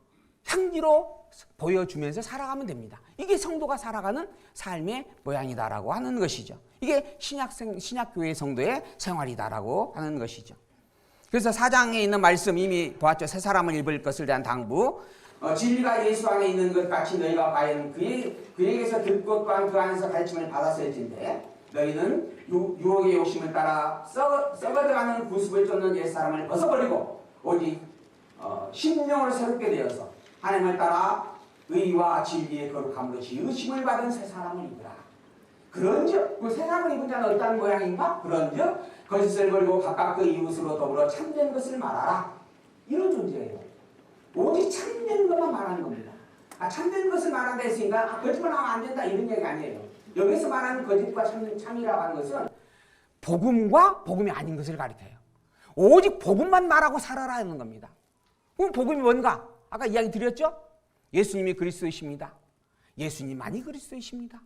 향기로 보여주면서 살아가면 됩니다. 이게 성도가 살아가는 삶의 모양이다라고 하는 것이죠. 이게 신약교회 성도의 생활이다라고 하는 것이죠. 그래서 4장에 있는 말씀 이미 보았죠. 새 사람을 입을 것을 대한 당부. 진리가 예수 안에 있는 것 같이 너희가 과연 그에게서 듣고 또한 그 안에서 가르침을 받았어야지인데 너희는 유혹의 욕심을 따라 썩어져가는 구습을 쫓는 옛사람을 벗어버리고 오직 심령으로 새롭게 되어서 하나님을 따라 의와 진리의 거룩함으로 지으심을 받은 새 사람을 입으라. 그런즉 그 새 사람을 입은 자는 어떤 모양인가? 그런즉 거짓을 버리고 각각 그 이웃으로 더불어 참된 것을 말하라. 이런 존재예요. 오직 참된 것만 말하는 겁니다. 참된 것을 말한다 했으니까 거짓말하면 안 된다 이런 얘기 아니에요. 여기서 말하는 거짓과 참이라고 하는 것은 복음과 복음이 아닌 것을 가리켜요. 오직 복음만 말하고 살아라 하는 겁니다. 그럼 복음이 뭔가? 아까 이야기 드렸죠? 예수님이 그리스도이십니다. 예수님만이 그리스도이십니다.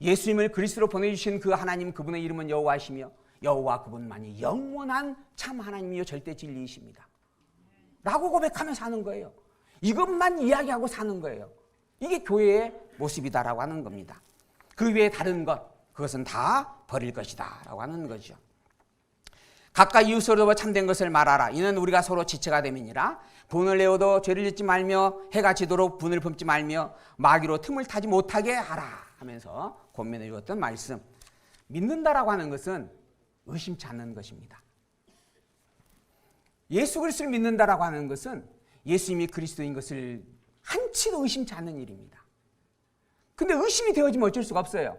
예수님을 그리스도로 보내주신 그 하나님 그분의 이름은 여호와이시며 여호와 그분만이 영원한 참 하나님이요 절대 진리이십니다. 라고 고백하며 사는 거예요. 이것만 이야기하고 사는 거예요. 이게 교회의 모습이다라고 하는 겁니다. 그 외에 다른 것, 그것은 다 버릴 것이다 라고 하는 거죠. 각각 이웃으로 참된 것을 말하라. 이는 우리가 서로 지체가 됨이니라. 분을 내어도 죄를 짓지 말며 해가 지도록 분을 품지 말며 마귀로 틈을 타지 못하게 하라 하면서 권면해 주었던 말씀. 믿는다라고 하는 것은 의심치 않는 것입니다. 예수 그리스도를 믿는다라고 하는 것은 예수님이 그리스도인 것을 한치도 의심치 않는 일입니다. 근데 의심이 되어지면 어쩔 수가 없어요.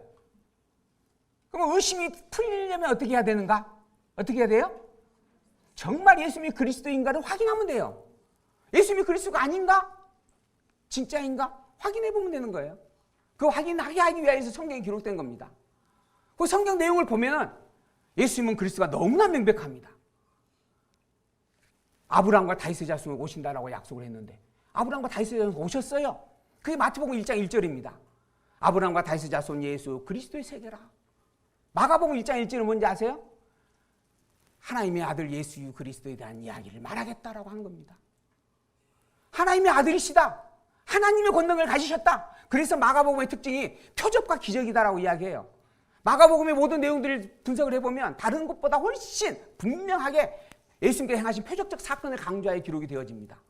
그럼 의심이 풀리려면 어떻게 해야 되는가? 어떻게 해야 돼요? 정말 예수님이 그리스도인가를 확인하면 돼요. 예수님이 그리스도가 아닌가? 진짜인가? 확인해 보면 되는 거예요. 그 확인하게 하기 위해서 성경에 기록된 겁니다. 그 성경 내용을 보면은 예수님은 그리스도가 너무나 명백합니다. 아브라함과 다윗의 자손이 오신다라고 약속을 했는데 아브라함과 다윗의 자손이 오셨어요. 그게 마태복음 1장 1절입니다. 아브라함과 다윗의 자손 예수 그리스도의 세계라. 마가복음 1장 1절은 뭔지 아세요? 하나님의 아들 예수 그리스도에 대한 이야기를 말하겠다라고 하는 겁니다. 하나님의 아들이시다. 하나님의 권능을 가지셨다. 그래서 마가복음의 특징이 표적과 기적이다라고 이야기해요. 마가복음의 모든 내용들을 분석을 해보면 다른 것보다 훨씬 분명하게 예수님께서 행하신 표적적 사건을 강조하여 기록이 되어집니다.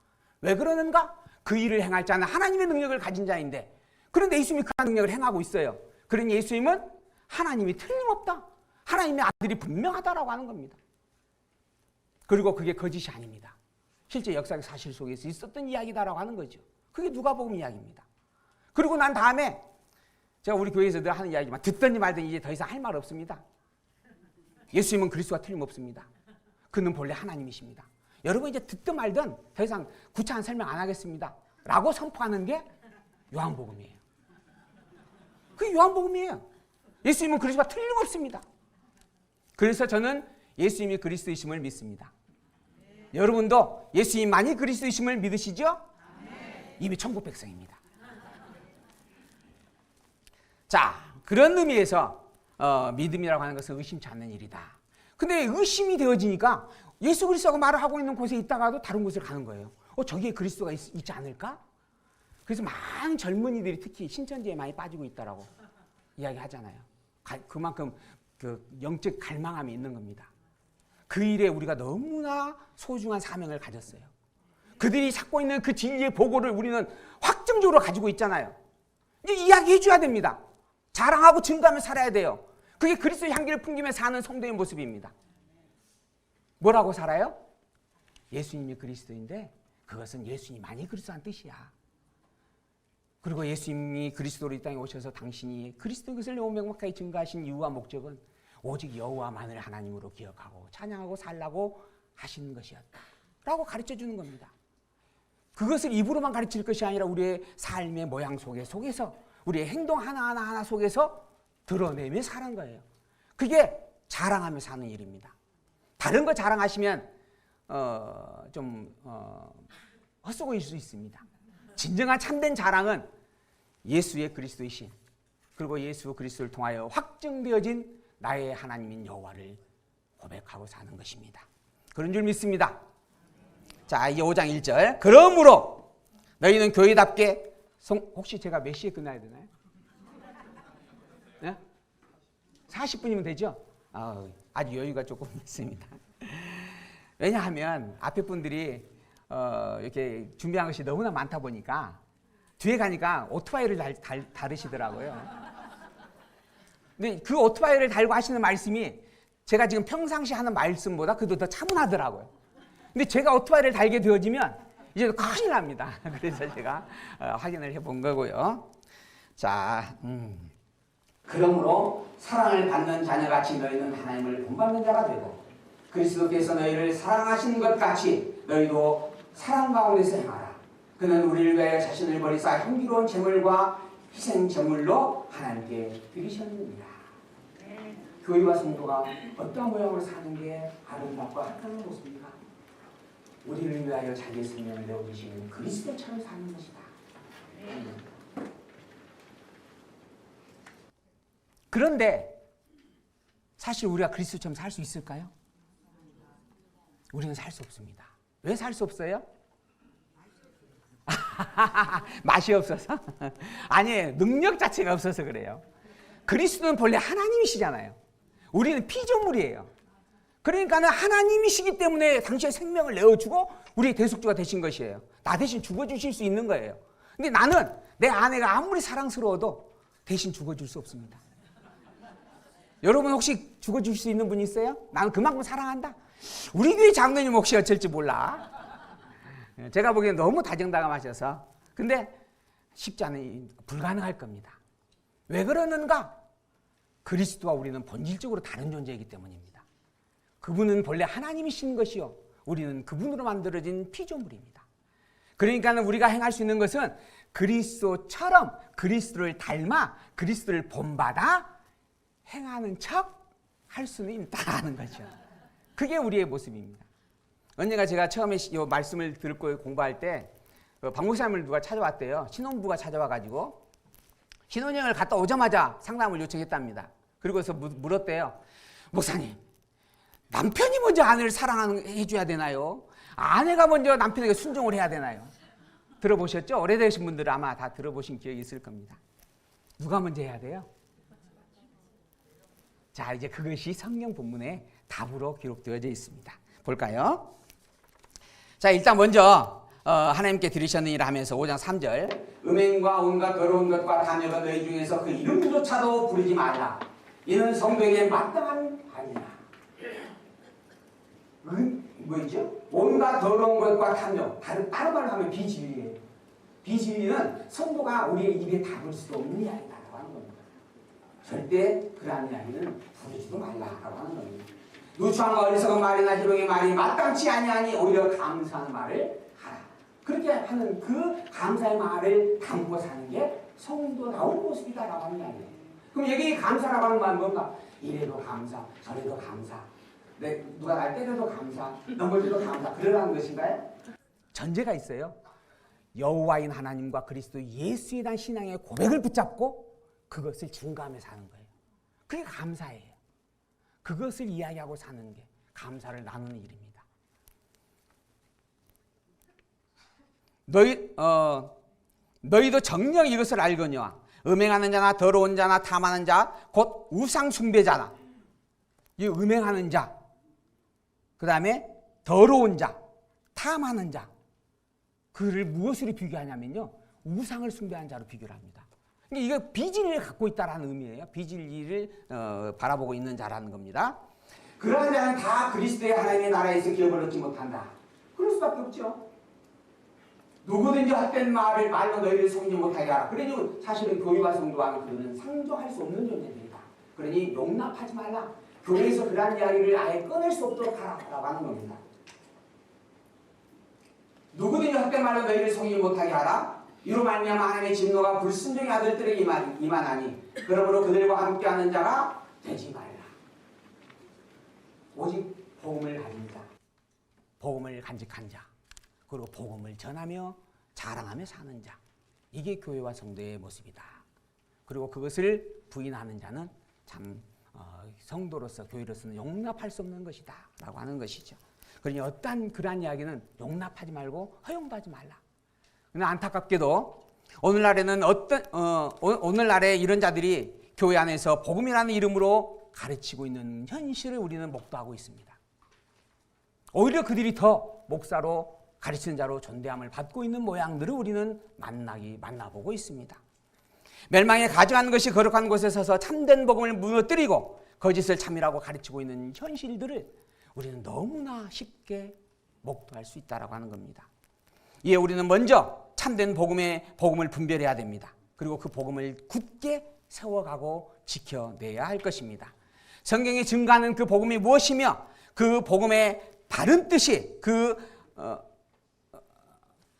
왜 그러는가? 그 일을 행할 자는 하나님의 능력을 가진 자인데 그런데 예수님이 그 능력을 행하고 있어요. 그러니 예수님은 하나님이 틀림없다. 하나님의 아들이 분명하다라고 하는 겁니다. 그리고 그게 거짓이 아닙니다. 실제 역사적 사실 속에서 있었던 이야기다라고 하는 거죠. 그게 누가복음 이야기입니다. 그리고 난 다음에 제가 우리 교회에서 늘 하는 이야기지만 듣든지 말든지 이제 더 이상 할 말 없습니다. 예수님은 그리스도와 틀림없습니다. 그는 본래 하나님이십니다. 여러분 이제 듣든 말든 더 이상 구차한 설명 안 하겠습니다. 라고 선포하는 게 요한복음이에요. 그게 요한복음이에요. 예수님은 그리스도와 틀림없습니다. 그래서 저는 예수님이 그리스도이심을 믿습니다. 여러분도 예수님만이 그리스도이심을 믿으시죠? 이미 천국 백성입니다. 자, 그런 의미에서 믿음이라고 하는 것은 의심치 않는 일이다. 근데 의심이 되어지니까 예수 그리스도가 말을 하고 있는 곳에 있다가도 다른 곳을 가는 거예요. 저기에 그리스도가 있지 않을까? 그래서 많은 젊은이들이 특히 신천지에 많이 빠지고 있다라고 이야기하잖아요. 그만큼 그 영적 갈망함이 있는 겁니다. 그 일에 우리가 너무나 소중한 사명을 가졌어요. 그들이 찾고 있는 그 진리의 보고를 우리는 확정적으로 가지고 있잖아요. 이제 이야기해 줘야 됩니다. 자랑하고 증거하며 살아야 돼요. 그게 그리스도의 향기를 풍기며 사는 성도의 모습입니다. 뭐라고 살아요? 예수님이 그리스도인데 그것은 예수님만이 그리스도란 뜻이야. 그리고 예수님이 그리스도로 이 땅에 오셔서 당신이 그리스도의 것을 너무 명확하게 증거하신 이유와 목적은 오직 여호와만을 하나님으로 기억하고 찬양하고 살라고 하신 것이었다 라고 가르쳐주는 겁니다. 그것을 입으로만 가르칠 것이 아니라 우리의 삶의 모양 속에서 우리의 행동 하나하나 속에서 드러내며 사는 거예요. 그게 자랑하며 사는 일입니다. 다른 거 자랑하시면 헛소리일 수 있습니다. 진정한 참된 자랑은 예수의 그리스도이신 그리고 예수 그리스도를 통하여 확증되어진 나의 하나님인 여호와를 고백하고 사는 것입니다. 그런 줄 믿습니다. 자, 이제 5장 1절. 그러므로 너희는 교회답게 혹시 제가 몇 시에 끝나야 되나요? 네? 40분이면 되죠? 아주 여유가 조금 있습니다. 왜냐하면 앞에 분들이 이렇게 준비한 것이 너무나 많다 보니까 뒤에 가니까 오토바이를 다루시더라고요. 근데 그 오토바이를 달고 하시는 말씀이 제가 지금 평상시 하는 말씀보다 그도 더 차분하더라고요. 근데 제가 오토바이를 달게 되어지면 이제 큰일 납니다. 그래서 제가 확인을 해본 거고요. 자, 그러므로 사랑을 받는 자녀같이 너희는 하나님을 본받는 자가 되고 그리스도께서 너희를 사랑하신 것 같이 너희도 사랑 가운데서 행하라. 그는 우리를 위하여 자신을 버리사 향기로운 제물과 희생 제물로 하나님께 드리셨느니라. 교회와 성도가 어떠한 모양으로 사는 게 아름답고 합당한 모습입니까? 우리를 위하여 자기의 생명을 내어주시는 그리스도처럼 사는 것이다. 그런데 사실 우리가 그리스도처럼 살 수 있을까요? 우리는 살 수 없습니다. 왜 살 수 없어요? 맛이 없어서? 아니에요. 능력 자체가 없어서 그래요. 그리스도는 본래 하나님이시잖아요. 우리는 피조물이에요. 그러니까는 하나님이시기 때문에 당신의 생명을 내어주고 우리의 대속주가 되신 것이에요. 나 대신 죽어주실 수 있는 거예요. 근데 나는 내 아내가 아무리 사랑스러워도 대신 죽어줄 수 없습니다. 여러분 혹시 죽어주실 수 있는 분 있어요? 나는 그만큼 사랑한다. 우리 교회 장로님 혹시 어쩔지 몰라. 제가 보기엔 너무 다정다감하셔서. 근데 쉽지 않은, 불가능할 겁니다. 왜 그러는가? 그리스도와 우리는 본질적으로 다른 존재이기 때문입니다. 그분은 본래 하나님이신 것이요, 우리는 그분으로 만들어진 피조물입니다. 그러니까 우리가 행할 수 있는 것은 그리스도처럼 그리스도를 닮아 그리스도를 본받아 행하는 척 할 수는 있다는 거죠. 그게 우리의 모습입니다. 언젠가 제가 처음에 이 말씀을 듣고 공부할 때 박 목사님을 누가 찾아왔대요. 신혼부가 찾아와가지고 신혼여행을 갔다 오자마자 상담을 요청했답니다. 그리고서 물었대요. 목사님, 남편이 먼저 아내를 사랑해줘야 되나요? 아내가 먼저 남편에게 순종을 해야 되나요? 들어보셨죠? 오래되신 분들은 아마 다 들어보신 기억이 있을 겁니다. 누가 먼저 해야 돼요? 자, 이제 그것이 성경 본문에 답으로 기록되어져 있습니다. 볼까요? 자, 일단 먼저 하나님께 드리셨느니라 하면서 5장 3절, 음행과 온갖 더러운 것과 탐욕은 너희 중에서 그 이름조차도 부르지 말라. 이는 성도에게 마땅한 아니라. 뭐죠? 온갖 더러운 것과 탐욕, 다른 말로 하면 비진리예요. 비진리는 성도가 우리의 입에 담을 수 없는 이야기다라고 하는 겁니다. 절대 그러한 이야기는 부르지도 말라라고 하는 겁니다. 누추함과 어리석은 말이나 희롱의 말이 마땅치 아니하니 오히려 감사하는 말을 하라. 그렇게 하는 그 감사의 말을 담고 사는 게 성도다운 모습이다라고 하는 이야기예요. 그럼 여기 감사라고 하는 말은 뭔가? 이래도 감사, 저래도 감사, 누가 날 때려도 감사, 넘어져도 감사, 그러라는 것인가요? 전제가 있어요. 여호와인 하나님과 그리스도 예수에 대한 신앙의 고백을 붙잡고 그것을 증거하며 사는 거예요. 그게 감사예요. 그것을 이야기하고 사는 게 감사를 나누는 일입니다. 너희도 정녕 이것을 알거니와 음행하는 자나 더러운 자나 탐하는 자 곧 우상 숭배자나, 이 음행하는 자, 그 다음에 더러운 자, 탐하는 자, 그를 무엇으로 비교하냐면요, 우상을 숭배하는 자로 비교를 합니다. 그러니까 이거 비진리를 갖고 있다라는 의미예요. 비진리를 바라보고 있는 자라는 겁니다. 그러한 자는 다 그리스도의 하나님의 나라에서 기업을 얻지 못한다. 그럴 수밖에 없죠. 누구든지 헛된 말로 너희를 속이지 못하게 하라. 그러니 사실은 교회와 성도와는 그들은 상종할 수 없는 존재들이다. 그러니 용납하지 말라. 교회에서 그러한 이야기를 아예 꺼낼 수 없도록 하라라고 하는 겁니다. 누구든지 헛된 말로 너희를 속이지 못하게 하라. 이로 말미암아 하나님의 진노가 불순종의 아들들에게 임하나니 그러므로 그들과 함께하는 자가 되지 말라. 오직 복음을 가진 자, 복음을 간직한 자, 그리고 복음을 전하며 자랑하며 사는 자, 이게 교회와 성도의 모습이다. 그리고 그것을 부인하는 자는 참 성도로서 교회로서는 용납할 수 없는 것이다 라고 하는 것이죠. 그러니 어떠한 그러한 이야기는 용납하지 말고 허용도 하지 말라. 근데 안타깝게도 오늘날에는 오늘날에 이런 자들이 교회 안에서 복음이라는 이름으로 가르치고 있는 현실을 우리는 목도하고 있습니다. 오히려 그들이 더 목사로 가르치는 자로 존대함을 받고 있는 모양들을 우리는 만나보고 있습니다. 멸망에 가증한 것이 거룩한 곳에 서서 참된 복음을 무너뜨리고 거짓을 참이라고 가르치고 있는 현실들을 우리는 너무나 쉽게 목도할 수 있다고 하는 겁니다. 이에 우리는 먼저 참된 복음을 분별해야 됩니다. 그리고 그 복음을 굳게 세워가고 지켜내야 할 것입니다. 성경이 증거하는 그 복음이 무엇이며 그 복음의 바른 뜻이 그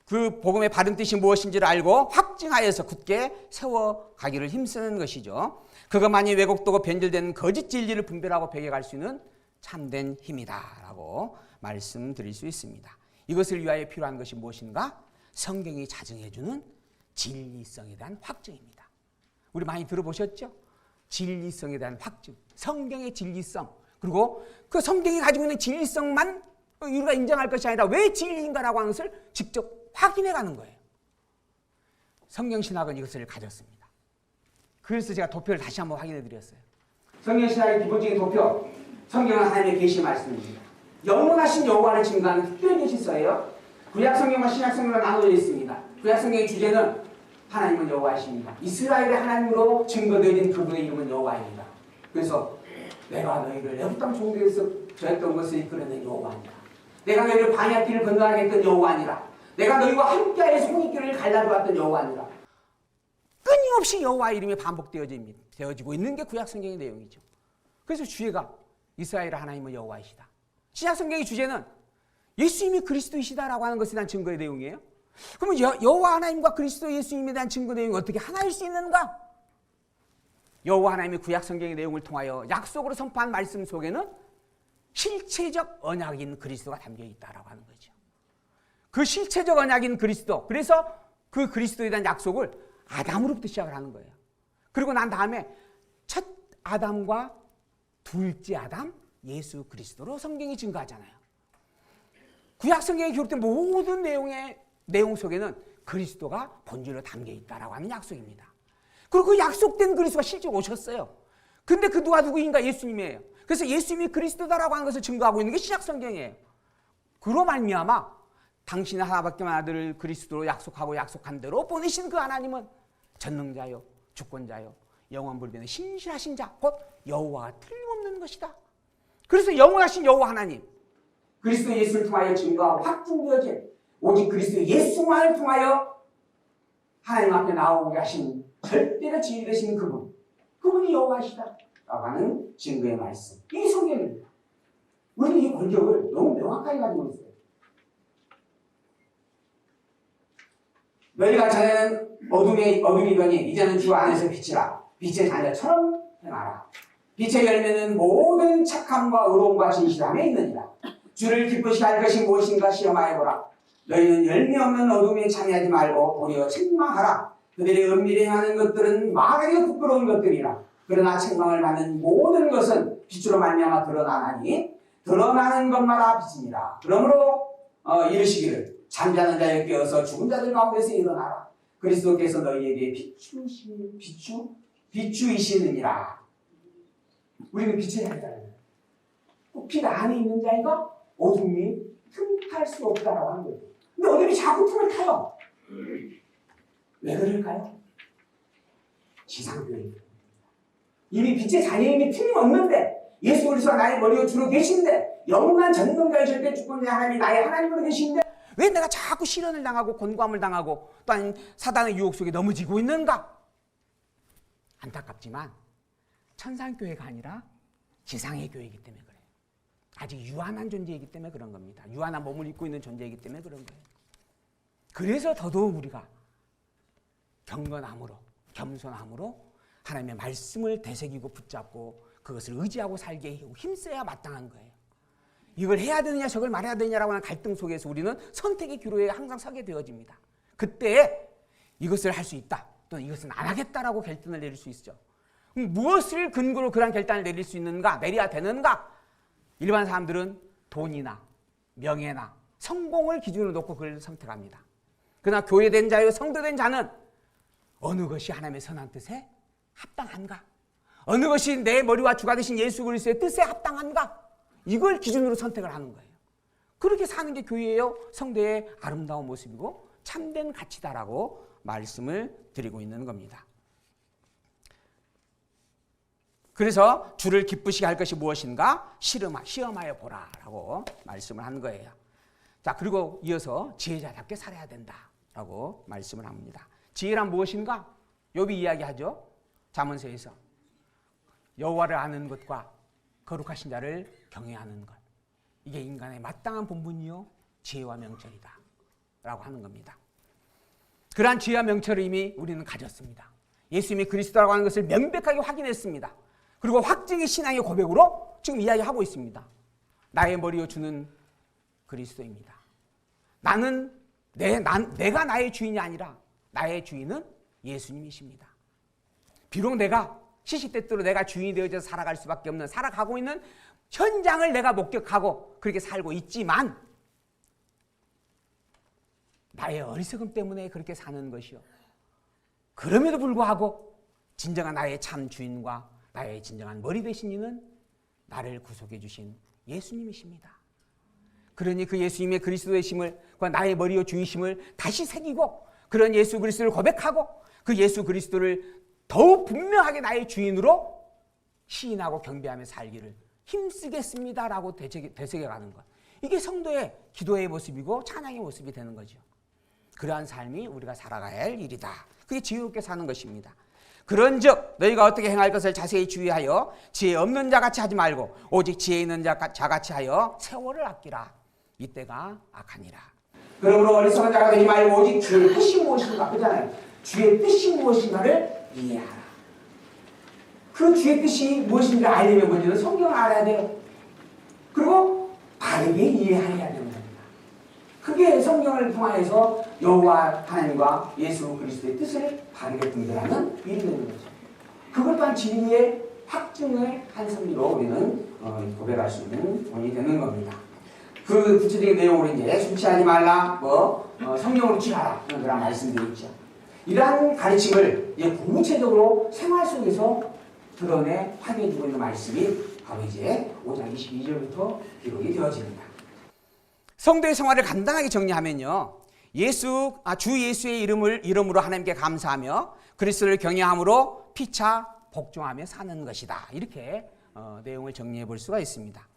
복음의 바른 뜻이 무엇인지를 알고 확증하여서 굳게 세워가기를 힘쓰는 것이죠. 그것만이 왜곡되고 변질된 거짓 진리를 분별하고 배격할 수 있는 참된 힘이다라고 말씀드릴 수 있습니다. 이것을 위하여 필요한 것이 무엇인가? 성경이 자증해주는 진리성에 대한 확증입니다. 우리 많이 들어보셨죠? 진리성에 대한 확증, 성경의 진리성, 그리고 그 성경이 가지고 있는 진리성만 우리가 인정할 것이 아니라 왜 진리인가라고 하는 것을 직접 확인해 가는 거예요. 성경신학은 이것을 가졌습니다. 그래서 제가 도표를 다시 한번 확인해 드렸어요. 성경신학의 기본적인 도표, 성경은 하나님의 계시 말씀입니다. 영원하신 여호와를 증거하는 특별 계시서예요. 구약성경과 신약성경으로 나누어져 있습니다. 구약성경의 주제는 하나님은 여호와이십니다. 이스라엘의 하나님으로 증거되어진 그분의 이름은 여호와입니다. 그래서 내가 너희를 애굽 땅 종들에서 저했던 것을 이끌어낸 여호와니라. 내가 너희를 광야 길을 건너게 했던 여호와니라. 내가 너희와 함께하여 홍해길을 갈라주었던 여호와니라. 끊임없이 여호와의 이름이 반복되어지고 있는 게 구약성경의 내용이죠. 그래서 주제가 이스라엘의 하나님은 여호와이시다. 신약성경의 주제는 예수님이 그리스도이시다라고 하는 것에 대한 증거의 내용이에요. 그러면 여호와 하나님과 그리스도 예수님에 대한 증거 내용이 어떻게 하나일 수 있는가? 여호와 하나님이 구약성경의 내용을 통하여 약속으로 선포한 말씀 속에는 실체적 언약인 그리스도가 담겨 있다라고 하는 거죠. 그 실체적 언약인 그리스도, 그래서 그 그리스도에 대한 약속을 아담으로부터 시작을 하는 거예요. 그리고 난 다음에 첫 아담과 둘째 아담 예수 그리스도로 성경이 증거하잖아요. 구약 성경에 기록된 모든 내용 속에는 그리스도가 본질로 담겨 있다라고 하는 약속입니다. 그리고 그 약속된 그리스도가 실제 오셨어요. 근데 그 누구인가? 예수님이에요. 그래서 예수님이 그리스도다라고 하는 것을 증거하고 있는 게 신약 성경이에요. 그로 말미암아 당신의 하나밖에만 아들을 그리스도로 약속하고 약속한 대로 보내신 그 하나님은 전능자요, 주권자요, 영원불변의 신실하신 자, 곧 여호와가 틀림없는 것이다. 그래서 영원하신 여호와 하나님, 그리스도 예수를 통하여 증거하고 확증되어진 오직 그리스도 예수만을 통하여 하나님 앞에 나오게 하신 절대로 지혜 되신 그분이 여호와시다 라고 하는 증거의 말씀, 이 성경입니다. 우리는 이 권력을 너무 명확하게 가지고 있어요. 너희가 전에는 어둠이더니 이제는 주 안에서 빛이라. 빛의 자녀처럼 행하라. 빛의 열매는 모든 착함과 의로움과 진실함에 있느니라. 주를 기쁘시게 할 것이 무엇인가 시험하여보라. 너희는 열매 없는 어둠에 참여하지 말고 도리어 책망하라. 그들의 은밀히 행하는 것들은 말하기도 부끄러운 것들이라. 그러나 책망을 받는 모든 것은 빛으로 말미암아 드러나나니 드러나는 것마다 빛이니라. 그러므로 이르시기를 잠자는 자여 깨어서 죽은 자들 가운데서 일어나라. 그리스도께서 너희에게 비추이시느니라. 우리는 빛의 자녀잖아요. 빛 안에 있는 자가 어둠이 틈탈 수 없다라고 하는 거예요. 근데 어둠이 자꾸 틈을 타요. 왜 그럴까요? 지상교회. 이미 빛의 자녀임이 틀림없는데 예수 그리스도가 나의 머리로 주로 계신데 영원한 전능자의 절대 주권자 하나님이 나의 하나님으로 계신데 왜 내가 자꾸 시련을 당하고 곤고함을 당하고 또한 사단의 유혹 속에 넘어지고 있는가? 안타깝지만 천상교회가 아니라 지상의 교회이기 때문에 그래요. 아직 유한한 존재이기 때문에 그런 겁니다. 유한한 몸을 입고 있는 존재이기 때문에 그런 거예요. 그래서 더더욱 우리가 경건함으로 겸손함으로 하나님의 말씀을 되새기고 붙잡고 그것을 의지하고 살게 힘써야 마땅한 거예요. 이걸 해야 되느냐 저걸 말해야 되느냐라고 하는 갈등 속에서 우리는 선택의 기로에 항상 서게 되어집니다. 그때 이것을 할 수 있다 또는 이것은 안 하겠다라고 결단을 내릴 수 있죠. 무엇을 근거로 그런 결단을 내릴 수 있는가, 내려야 되는가? 일반 사람들은 돈이나 명예나 성공을 기준으로 놓고 그걸 선택합니다. 그러나 교회된 자요 성도된 자는 어느 것이 하나님의 선한 뜻에 합당한가? 어느 것이 내 머리와 주가 되신 예수 그리스도의 뜻에 합당한가? 이걸 기준으로 선택을 하는 거예요. 그렇게 사는 게 교회예요. 성도의 아름다운 모습이고 참된 가치다라고 말씀을 드리고 있는 겁니다. 그래서 주를 기쁘시게 할 것이 무엇인가? 시험하여 보라라고 말씀을 한 거예요. 자, 그리고 이어서 지혜자답게 살아야 된다라고 말씀을 합니다. 지혜란 무엇인가? 욥이 이야기하죠. 잠언서에서 여호와를 아는 것과 거룩하신 자를 경외하는 것, 이게 인간의 마땅한 본분이요 지혜와 명철이다 라고 하는 겁니다. 그러한 지혜와 명철을 이미 우리는 가졌습니다. 예수님이 그리스도라고 하는 것을 명백하게 확인했습니다. 그리고 확증의 신앙의 고백으로 지금 이야기하고 있습니다. 나의 머리요 주는 그리스도입니다. 내가 나의 주인이 아니라 나의 주인은 예수님이십니다. 비록 내가 시시때때로 내가 주인이 되어져서 살아갈 수밖에 없는, 살아가고 있는 현장을 내가 목격하고 그렇게 살고 있지만 나의 어리석음 때문에 그렇게 사는 것이요, 그럼에도 불구하고 진정한 나의 참 주인과 나의 진정한 머리 되신 이는 나를 구속해 주신 예수님이십니다. 그러니 그 예수님의 그리스도의 심을, 나의 머리요 주이심을 다시 새기고 그런 예수 그리스도를 고백하고 그 예수 그리스도를 더욱 분명하게 나의 주인으로 시인하고 경배하며 살기를 힘쓰겠습니다라고 되새겨가는 것, 이게 성도의 기도의 모습이고 찬양의 모습이 되는 거죠. 그러한 삶이 우리가 살아가야 할 일이다. 그게 지혜롭게 사는 것입니다. 그런즉 너희가 어떻게 행할 것을 자세히 주의하여 지혜 없는 자같이 하지 말고 오직 지혜 있는 자같이 하여 세월을 아끼라. 이때가 악하니라. 그러므로 어리석은 자가 되지 말고 오직 주의 뜻이 무엇인가, 그잖아요. 주의 뜻이 무엇인가를 이해하라. 그 주의 뜻이 무엇인지 알려면 먼저는 성경을 알아야 돼요. 그리고 바르게 이해해야 되는 겁니다. 그게 성경을 통하여서 여호와 하나님과 예수 그리스도의 뜻을 바르게 분별하는 일이 되는 거죠. 그것 또한 진리의 확증의 한 선미로 우리는 고백할 수 있는 본이 되는 겁니다. 그 구체적인 내용으로 이제 술 취하지 말라, 성령으로 취하라, 그런 말씀들이 있죠. 이러한 가르침을 이제 구체적으로 생활 속에서 드러내 확인해주고 있는 말씀이 바로 이제 5장 22절부터 기록이 되어집니다. 성도의 생활을 간단하게 정리하면요, 주 예수의 이름으로 하나님께 감사하며 그리스도를 경외함으로 피차 복종하며 사는 것이다. 이렇게 내용을 정리해 볼 수가 있습니다.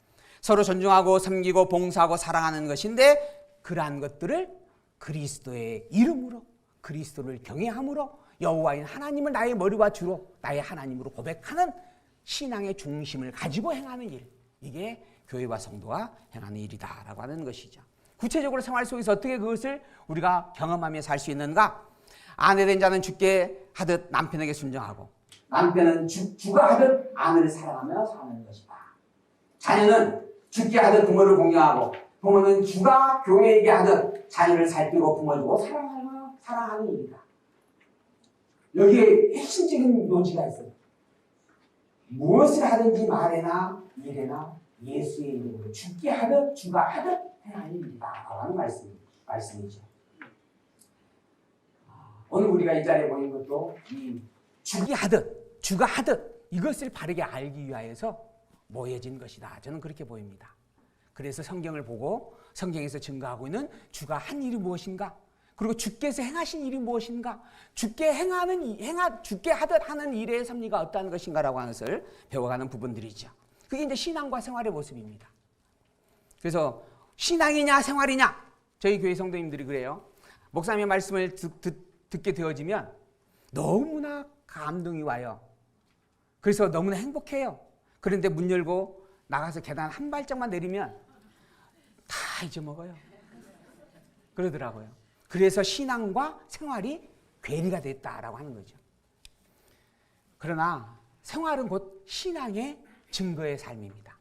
서로 존중하고 섬기고 봉사하고 사랑하는 것인데, 그러한 것들을 그리스도의 이름으로, 그리스도를 경외함으로 여호와인 하나님을 나의 머리와 주로 나의 하나님으로 고백하는 신앙의 중심을 가지고 행하는 일, 이게 교회와 성도가 행하는 일이다라고 하는 것이죠. 구체적으로 생활 속에서 어떻게 그것을 우리가 경험하며 살 수 있는가? 아내된 자는 주께 하듯 남편에게 순종하고, 남편은 주가 하듯 아내를 사랑하며 사는 것이다. 자녀는 주께 하듯 부모를 공경하고, 부모는 주가 교회에게 하듯 자녀를 살피고 부모주고 사랑하는 일이다. 여기에 핵심적인 논지가 있어요. 무엇을 하든지 말에나 일에나 예수의 이름으로 주께 하듯 주가 하듯 행하는 일이다 라는 말씀이죠. 오늘 우리가 이 자리에 모인 것도 이 주가 하듯 이것을 바르게 알기 위하여서 모여진 것이다. 저는 그렇게 보입니다. 그래서 성경을 보고 성경에서 증거하고 있는 주가 한 일이 무엇인가, 그리고 주께서 행하신 일이 무엇인가, 주께 하듯 하는 일의 섭리가 어떠한 것인가라고 하는 것을 배워가는 부분들이죠. 그게 이제 신앙과 생활의 모습입니다. 그래서 신앙이냐 생활이냐, 저희 교회 성도님들이 그래요. 목사님의 말씀을 듣게 되어지면 너무나 감동이 와요. 그래서 너무나 행복해요. 그런데 문 열고 나가서 계단 한 발짝만 내리면 다 잊어먹어요. 그러더라고요. 그래서 신앙과 생활이 괴리가 됐다라고 하는 거죠. 그러나 생활은 곧 신앙의 증거의 삶입니다.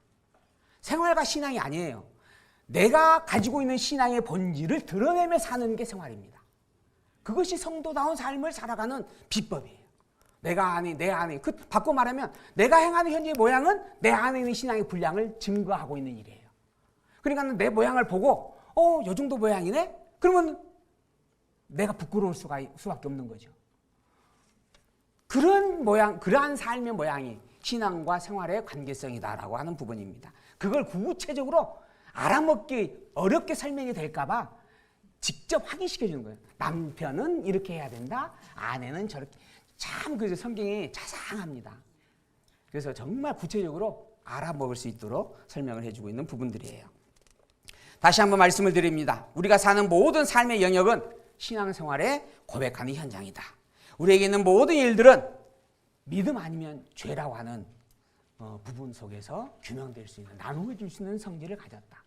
생활과 신앙이 아니에요. 내가 가지고 있는 신앙의 본질을 드러내며 사는 게 생활입니다. 그것이 성도다운 삶을 살아가는 비법이에요. 내 안에, 바꿔 말하면 내가 행하는 현재의 모양은 내 안에 있는 신앙의 분량을 증거하고 있는 일이에요. 그러니까 내 모양을 보고 요 정도 모양이네? 그러면 내가 부끄러울 수밖에 없는 거죠. 그러한 삶의 모양이 신앙과 생활의 관계성이다라고 하는 부분입니다. 그걸 구체적으로 알아먹기 어렵게 설명이 될까봐 직접 확인시켜 주는 거예요. 남편은 이렇게 해야 된다. 아내는 저렇게. 참 그 성경이 자상합니다. 그래서 정말 구체적으로 알아먹을 수 있도록 설명을 해주고 있는 부분들이에요. 다시 한번 말씀을 드립니다. 우리가 사는 모든 삶의 영역은 신앙생활에 고백하는 현장이다. 우리에게 있는 모든 일들은 믿음 아니면 죄라고 하는 부분 속에서 규명될 수 있는, 나누어질 수 있는 성질을 가졌다.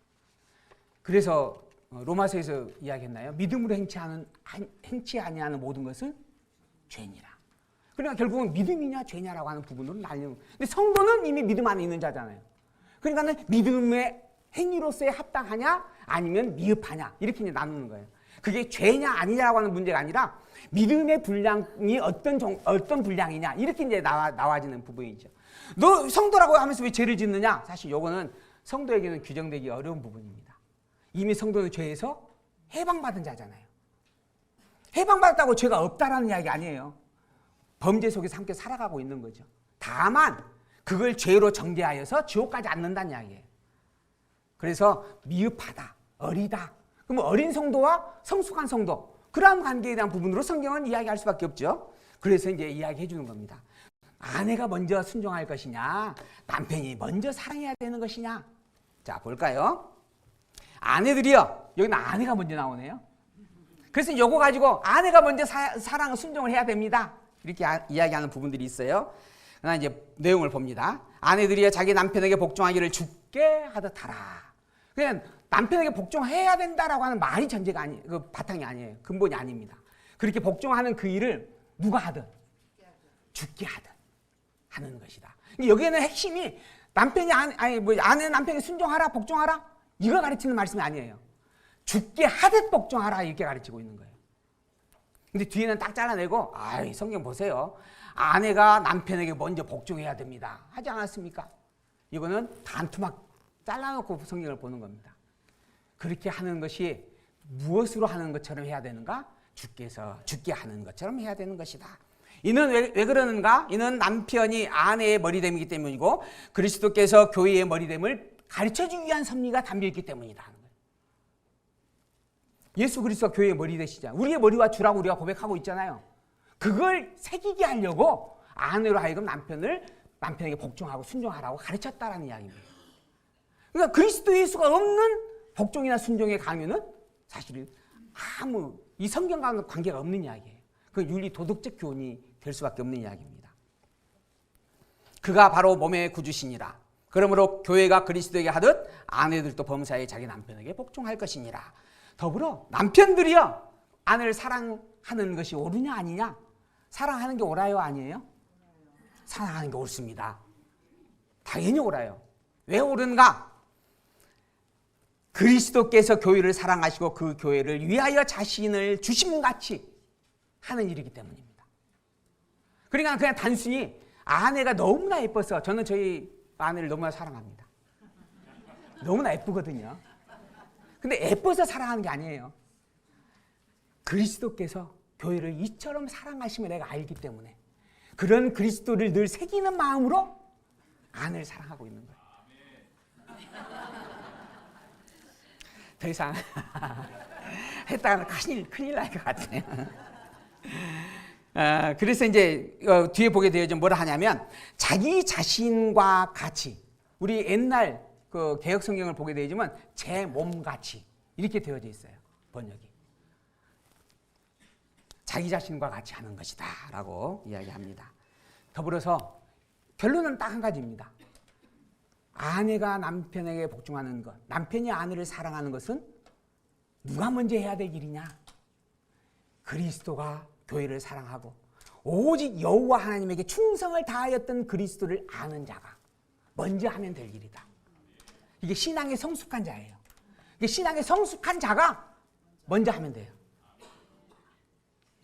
그래서 로마서에서 이야기했나요? 믿음으로 행치 아니하는 모든 것은 죄니라. 그러니까 결국은 믿음이냐 죄냐라고 하는 부분으로 나뉘는. 근데 성도는 이미 믿음 안에 있는 자잖아요. 그러니까는 믿음의 행위로서의 합당하냐 아니면 미흡하냐 이렇게 이제 나누는 거예요. 그게 죄냐 아니냐라고 하는 문제가 아니라 믿음의 분량이 어떤 분량이냐 이렇게 이제 나와지는 부분이죠. 너 성도라고 하면서 왜 죄를 짓느냐? 사실 요거는 성도에게는 규정되기 어려운 부분입니다. 이미 성도는 죄에서 해방받은 자잖아요. 해방받았다고 죄가 없다라는 이야기 아니에요. 범죄 속에서 함께 살아가고 있는 거죠. 다만 그걸 죄로 정죄하여서 지옥까지 않는다는 이야기예요. 그래서 미흡하다, 어리다. 그럼 어린 성도와 성숙한 성도, 그러한 관계에 대한 부분으로 성경은 이야기할 수밖에 없죠. 그래서 이제 이야기해 주는 겁니다. 아내가 먼저 순종할 것이냐, 남편이 먼저 사랑해야 되는 것이냐. 자, 볼까요? 아내들이요. 여기는 아내가 먼저 나오네요. 그래서 요거 가지고 아내가 먼저 사랑, 순종을 해야 됩니다. 이렇게 이야기하는 부분들이 있어요. 그러나 이제 내용을 봅니다. 아내들이여 자기 남편에게 복종하기를 주께 하듯 하라. 그냥 남편에게 복종해야 된다라고 하는 말이 전제가 그 바탕이 아니에요. 근본이 아닙니다. 그렇게 복종하는 그 일을 누가 하든 주께 하든 하는 것이다. 여기에는 핵심이 남편이 아내는 남편에게 순종하라, 복종하라 이거 가르치는 말씀이 아니에요. 주께 하듯 복종하라 이렇게 가르치고 있는 거예요. 근데 뒤에는 딱 잘라내고 성경 보세요. 아내가 남편에게 먼저 복종해야 됩니다. 하지 않았습니까? 이거는 단투막 잘라놓고 성경을 보는 겁니다. 그렇게 하는 것이 무엇으로 하는 것처럼 해야 되는가? 주께서 주께 하는 것처럼 해야 되는 것이다. 이는 왜 그러는가? 이는 남편이 아내의 머리됨이기 때문이고 그리스도께서 교회의 머리됨을 가르쳐주기 위한 섭리가 담겨있기 때문이다 하는 거예요. 예수 그리스도가 교회의 머리 되시잖아요. 우리의 머리와 주라고 우리가 고백하고 있잖아요. 그걸 새기게 하려고 아내로 하여금 남편에게 복종하고 순종하라고 가르쳤다라는 이야기입니다. 그러니까 그리스도 예수가 없는 복종이나 순종의 강요는 사실 아무 이 성경과는 관계가 없는 이야기예요. 그 윤리 도덕적 교훈이 될 수밖에 없는 이야기입니다. 그가 바로 몸의 구주시니라. 그러므로 교회가 그리스도에게 하듯 아내들도 범사에 자기 남편에게 복종할 것이니라. 더불어 남편들이요 아내를 사랑하는 것이 옳으냐 아니냐? 사랑하는 게 옳아요 아니에요? 사랑하는 게 옳습니다. 당연히 옳아요. 왜 옳은가? 그리스도께서 교회를 사랑하시고 그 교회를 위하여 자신을 주심같이 하는 일이기 때문입니다. 그러니까 그냥 단순히 아내가 너무나 예뻐서, 저는 저희 아내를 너무나 사랑합니다. 너무나 예쁘거든요. 근데 예뻐서 사랑하는 게 아니에요. 그리스도께서 교회를 이처럼 사랑하심을 내가 알기 때문에 그런 그리스도를 늘 새기는 마음으로 아내를 사랑하고 있는 거예요. 더 이상 했다가 큰일 날 것 같아요. 그래서 이제 뒤에 보게 되어져 뭐라 하냐면 자기 자신과 같이, 우리 옛날 그 개역 성경을 보게 되지만 제 몸같이 이렇게 되어져 있어요. 번역이 자기 자신과 같이 하는 것이다 라고 이야기합니다. 더불어서 결론은 딱 한 가지입니다. 아내가 남편에게 복종하는 것, 남편이 아내를 사랑하는 것은 누가 먼저 해야 될 일이냐? 그리스도가 교회를 사랑하고 오직 여호와 하나님에게 충성을 다하였던 그리스도를 아는 자가 먼저 하면 될 일이다. 이게 신앙의 성숙한 자예요. 이게 신앙의 성숙한 자가 먼저 하면 돼요.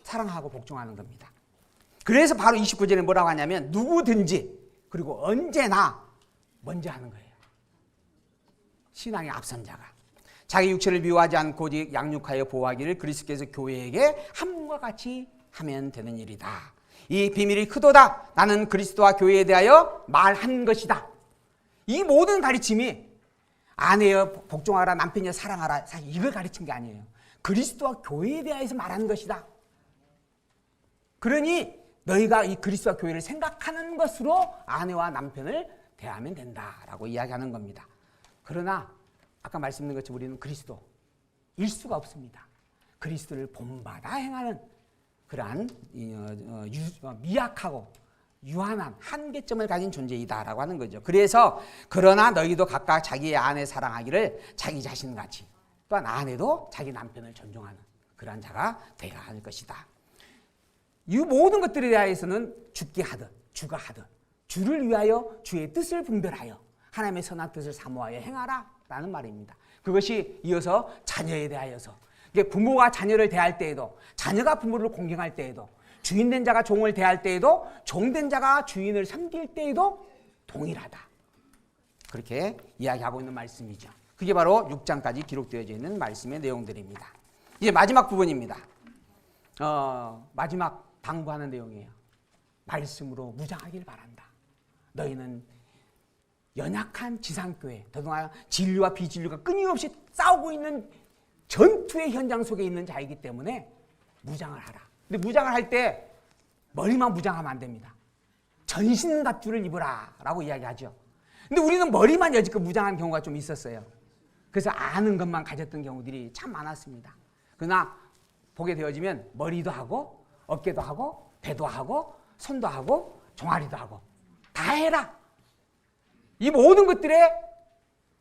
사랑하고 복종하는 겁니다. 그래서 바로 29절에 뭐라고 하냐면 누구든지 그리고 언제나 먼저 하는 거예요. 신앙의 앞선 자가 자기 육체를 미워하지 않고 오직 양육하여 보호하기를 그리스도께서 교회에게 한 몸과 같이 하면 되는 일이다. 이 비밀이 크도다. 나는 그리스도와 교회에 대하여 말한 것이다. 이 모든 가르침이 아내여 복종하라, 남편여 사랑하라, 사실 이걸 가르친 게 아니에요. 그리스도와 교회에 대해서 말하는 것이다. 그러니 너희가 이 그리스도와 교회를 생각하는 것으로 아내와 남편을 대하면 된다라고 이야기하는 겁니다. 그러나 아까 말씀드린 것처럼 우리는 그리스도일 수가 없습니다. 그리스도를 본받아 행하는 그러한 미약하고 유한한 한계점을 가진 존재이다라고 하는 거죠. 그래서 그러나 너희도 각각 자기의 아내 사랑하기를 자기 자신같이, 또한 아내도 자기 남편을 존중하는 그러한 자가 되어야 할 것이다. 이 모든 것들에 대해서는 죽게 하듯 주가 하듯 주를 위하여 주의 뜻을 분별하여 하나님의 선한 뜻을 사모하여 행하라 라는 말입니다. 그것이 이어서 자녀에 대하여서, 부모가 자녀를 대할 때에도, 자녀가 부모를 공경할 때에도, 주인된 자가 종을 대할 때에도, 종된 자가 주인을 섬길 때에도 동일하다. 그렇게 이야기하고 있는 말씀이죠. 그게 바로 6장까지 기록되어져 있는 말씀의 내용들입니다. 이제 마지막 부분입니다. 마지막 당부하는 내용이에요. 말씀으로 무장하길 바란다. 너희는 연약한 지상교회, 더더나 진리와 비진리가 끊임없이 싸우고 있는 전투의 현장 속에 있는 자이기 때문에 무장을 하라. 근데 무장을 할 때 머리만 무장하면 안 됩니다. 전신갑주를 입으라 라고 이야기하죠. 근데 우리는 머리만 여지껏 무장한 경우가 좀 있었어요. 그래서 아는 것만 가졌던 경우들이 참 많았습니다. 그러나 보게 되어지면 머리도 하고 어깨도 하고 배도 하고 손도 하고 종아리도 하고 다 해라. 이 모든 것들의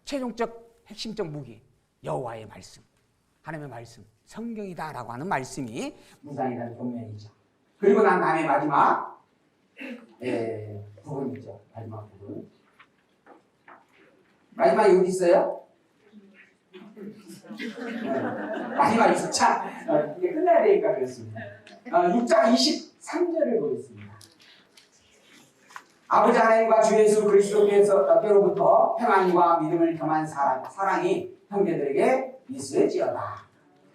최종적 핵심적 무기, 여호와의 말씀, 하나님의 말씀, 성경이다라고 하는 말씀이 무장이라는 본면이죠. 그리고 난 다음에 마지막 부분이죠. 마지막 부분. 마지막에 어디 있어요? 마지막에 있어. 참, 이게 끝나야 되니까 그렇습니다. 6장 23절을 보겠습니다. 아버지 하나님과 주 예수 그리스도께로부터 평안과 믿음을 겸한 사랑이 형제들에게 있을지어다.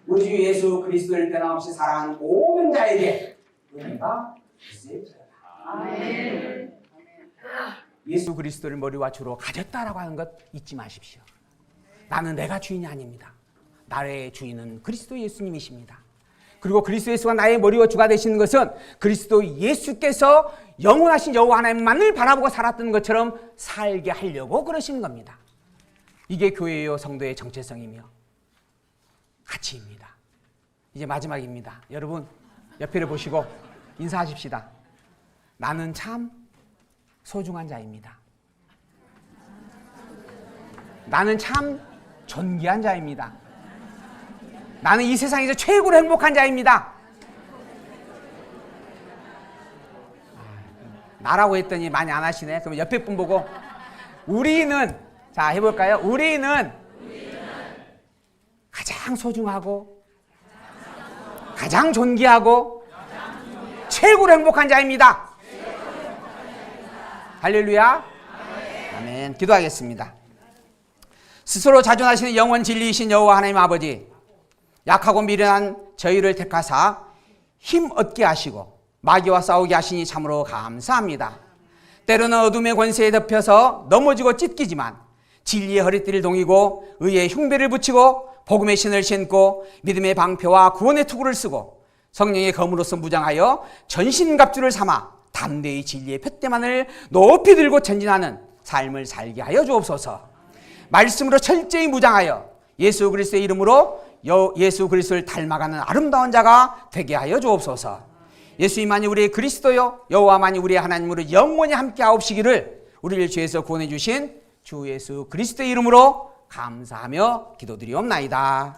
우리 주 예수 그리스도를 변함없이 사랑하는 모든 자에게 은혜가 있을지어다. 아멘. 예수 그리스도를 머리와 주로 가졌다라고 하는 것 잊지 마십시오. 나는 내가 주인이 아닙니다. 나의 주인은 그리스도 예수님이십니다. 그리고 그리스도 예수가 나의 머리와 주가 되시는 것은 그리스도 예수께서 영원하신 여호와 하나님만을 바라보고 살았던 것처럼 살게 하려고 그러시는 겁니다. 이게 교회요 성도의 정체성이며 가치입니다. 이제 마지막입니다. 여러분 옆에를 보시고 인사하십시다. 나는 참 소중한 자입니다. 나는 참 존귀한 자입니다. 나는 이 세상에서 최고로 행복한 자입니다. 나라고 했더니 많이 안 하시네. 그럼 옆에 분 보고 우리는, 자 해볼까요? 우리는 가장 소중하고 가장 존귀하고 최고로 행복한 자입니다. 할렐루야. 아멘. 기도하겠습니다. 스스로 자존하시는 영원 진리이신 여호와 하나님 아버지, 약하고 미련한 저희를 택하사 힘 얻게 하시고 마귀와 싸우게 하시니 참으로 감사합니다. 때로는 어둠의 권세에 덮여서 넘어지고 찢기지만 진리의 허리띠를 동이고 의의 흉배를 붙이고 복음의 신을 신고 믿음의 방패와 구원의 투구를 쓰고 성령의 검으로서 무장하여 전신갑주를 삼아 담대히 진리의 푯대만을 높이 들고 전진하는 삶을 살게 하여 주옵소서. 말씀으로 철저히 무장하여 예수 그리스도의 이름으로 예수 그리스도를 닮아가는 아름다운 자가 되게 하여 주옵소서. 예수님만이 우리의 그리스도요 여호와만이 우리의 하나님으로 영원히 함께 하옵시기를 우리를 죄에서 구원해 주신 주 예수 그리스도의 이름으로 감사하며 기도드리옵나이다.